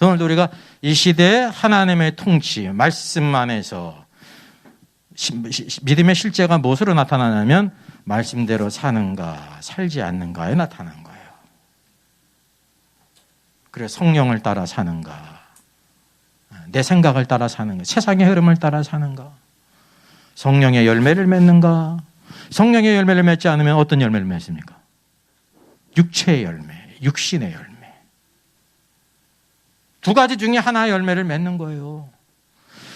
[SPEAKER 1] 오늘도 우리가 이 시대에 하나님의 통치, 말씀 안에서 믿음의 실제가 무엇으로 나타나냐면 말씀대로 사는가, 살지 않는가에 나타나는 거예요. 그래서 성령을 따라 사는가, 내 생각을 따라 사는가, 세상의 흐름을 따라 사는가, 성령의 열매를 맺는가. 성령의 열매를 맺지 않으면 어떤 열매를 맺습니까? 육체의 열매, 육신의 열매. 두 가지 중에 하나의 열매를 맺는 거예요.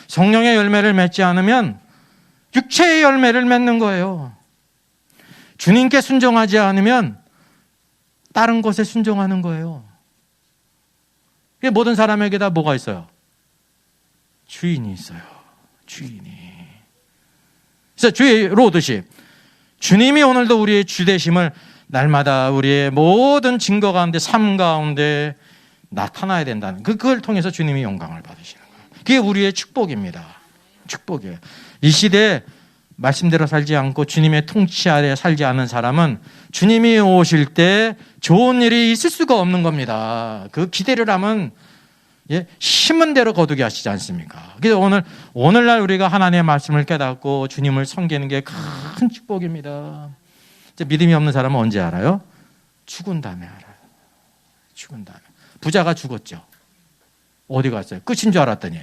[SPEAKER 1] 성령의 열매를 맺지 않으면 육체의 열매를 맺는 거예요. 주님께 순종하지 않으면 다른 것에 순종하는 거예요. 모든 사람에게 다 뭐가 있어요? 주인이 있어요. 주인이. 그래서 주의로 오듯이 주님이 오늘도 우리의 주되심을 날마다 우리의 모든 증거 가운데, 삶 가운데 나타나야 된다는, 그걸 통해서 주님이 영광을 받으시는 거예요. 그게 우리의 축복입니다. 축복이에요. 이 시대에 말씀대로 살지 않고 주님의 통치 아래 살지 않은 사람은 주님이 오실 때 좋은 일이 있을 수가 없는 겁니다. 그 기대를 하면 심은 대로 거두게 하시지 않습니까? 그래서 오늘날 우리가 하나님의 말씀을 깨닫고 주님을 섬기는 게 큰 축복입니다. 믿음이 없는 사람은 언제 알아요? 죽은 다음에 알아요. 죽은 다음에. 부자가 죽었죠. 어디 갔어요? 끝인 줄 알았더니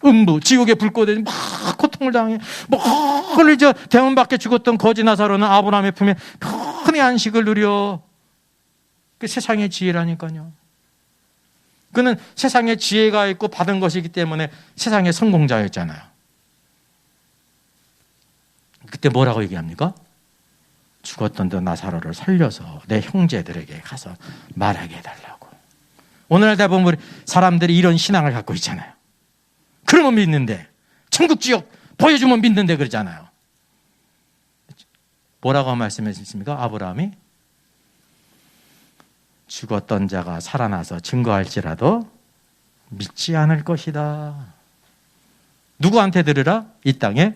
[SPEAKER 1] 음부, 지옥의 불꽃에 막 고통을 당해. 멀리 저 대문 밖에 죽었던 거지 나사로는 아브라함의 품에 편히 안식을 누려. 그 세상의 지혜라니까요. 그는 세상의 지혜가 있고 받은 것이기 때문에 세상의 성공자였잖아요. 그때 뭐라고 얘기합니까? 죽었던 그 나사로를 살려서 내 형제들에게 가서 말하게 해달라고. 오늘날 대부분 우리 사람들이 이런 신앙을 갖고 있잖아요. 그러면 믿는데, 천국 지옥 보여주면 믿는데 그러잖아요. 뭐라고 말씀하셨습니까? 아브라함이 죽었던 자가 살아나서 증거할지라도 믿지 않을 것이다. 누구한테 들으라? 이 땅에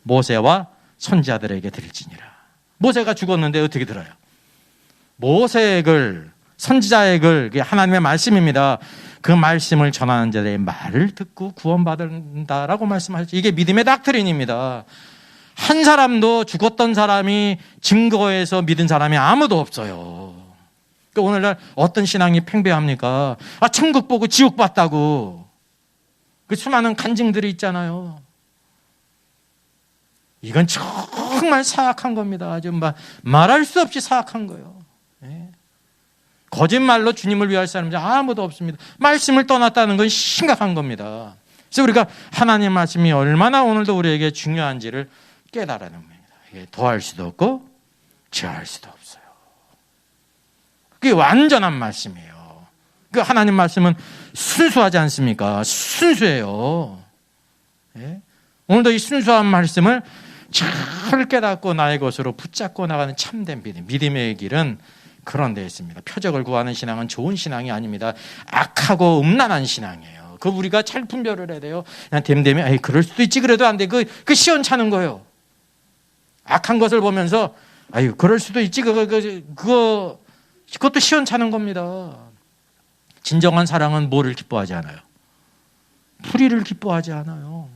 [SPEAKER 1] 모세와 선지자들에게 들을지니라. 모세가 죽었는데 어떻게 들어요? 모세의 글, 선지자의 글, 그게 하나님의 말씀입니다. 그 말씀을 전하는 자들의 말을 듣고 구원받는다라고 말씀하셨죠. 이게 믿음의 닥트린입니다. 한 사람도 죽었던 사람이 증거해서 믿은 사람이 아무도 없어요. 그러니까 오늘날 어떤 신앙이 팽배합니까? 천국 보고 지옥 봤다고. 그 수많은 간증들이 있잖아요. 이건 정말 사악한 겁니다. 아주 말할 수 없이 사악한 거예요. 거짓말로 주님을 위할 사람이 아무도 없습니다. 말씀을 떠났다는 건 심각한 겁니다. 그래서 우리가 하나님 말씀이 얼마나 오늘도 우리에게 중요한지를 깨달아는 겁니다. 이게 더할 수도 없고 제할 수도 없어요. 그게 완전한 말씀이에요. 그 하나님 말씀은 순수하지 않습니까? 순수해요. 오늘도 이 순수한 말씀을 잘 깨닫고 나의 것으로 붙잡고 나가는 참된 믿음. 믿음의 길은 그런 데 있습니다. 표적을 구하는 신앙은 좋은 신앙이 아닙니다. 악하고 음란한 신앙이에요. 그 우리가 잘 분별을 해야 돼요. 그냥 됨됨이 그럴 수도 있지 그래도 안 돼. 그 시원찮은 거예요. 악한 것을 보면서 그럴 수도 있지 그것도 시원찮은 겁니다. 진정한 사랑은 뭐를 기뻐하지 않아요? 불의를 기뻐하지 않아요.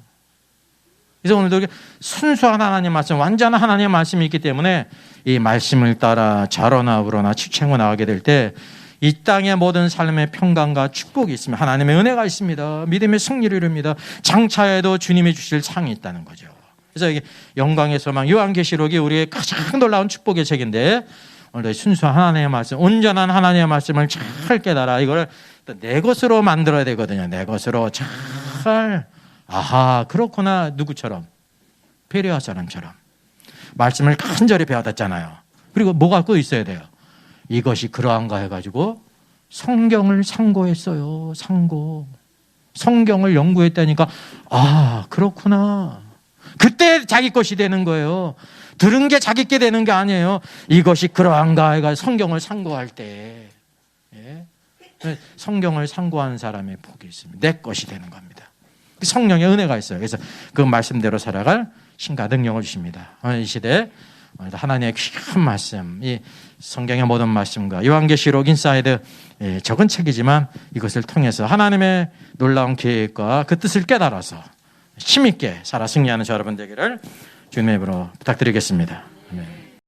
[SPEAKER 1] 그래서 오늘도 순수한 하나님 말씀, 완전한 하나님의 말씀이 있기 때문에 이 말씀을 따라 좌로나 우로나 치행하고 나가게 될 때 이 땅의 모든 삶의 평강과 축복이 있습니다. 하나님의 은혜가 있습니다. 믿음의 승리를 이룹니다. 장차에도 주님이 주실 상이 있다는 거죠. 그래서 이게 영광의 소망, 요한계시록이 우리의 가장 놀라운 축복의 책인데 오늘도 순수한 하나님의 말씀, 온전한 하나님의 말씀을 잘 깨달아 이걸 내 것으로 만들어야 되거든요. 내 것으로 잘 그렇구나. 누구처럼? 베레아 사람처럼 말씀을 간절히 배워왔잖아요. 그리고 뭐가 또 있어야 돼요? 이것이 그러한가 해가지고 성경을 상고했어요. 성경을 연구했다니까 그렇구나. 그때 자기 것이 되는 거예요. 들은 게 자기 게 되는 게 아니에요. 이것이 그러한가 해가 성경을 상고할 때 성경을 상고하는 사람의 복이 있습니다. 내 것이 되는 겁니다. 성령의 은혜가 있어요. 그래서 그 말씀대로 살아갈 신과 능력을 주십니다. 오늘 이 시대에 하나님의 귀한 말씀, 이 성경의 모든 말씀과 요한계시록 인사이드 적은 책이지만 이것을 통해서 하나님의 놀라운 계획과 그 뜻을 깨달아서 힘있게 살아 승리하는 저 여러분 되기를 주님의 이름으로 부탁드리겠습니다.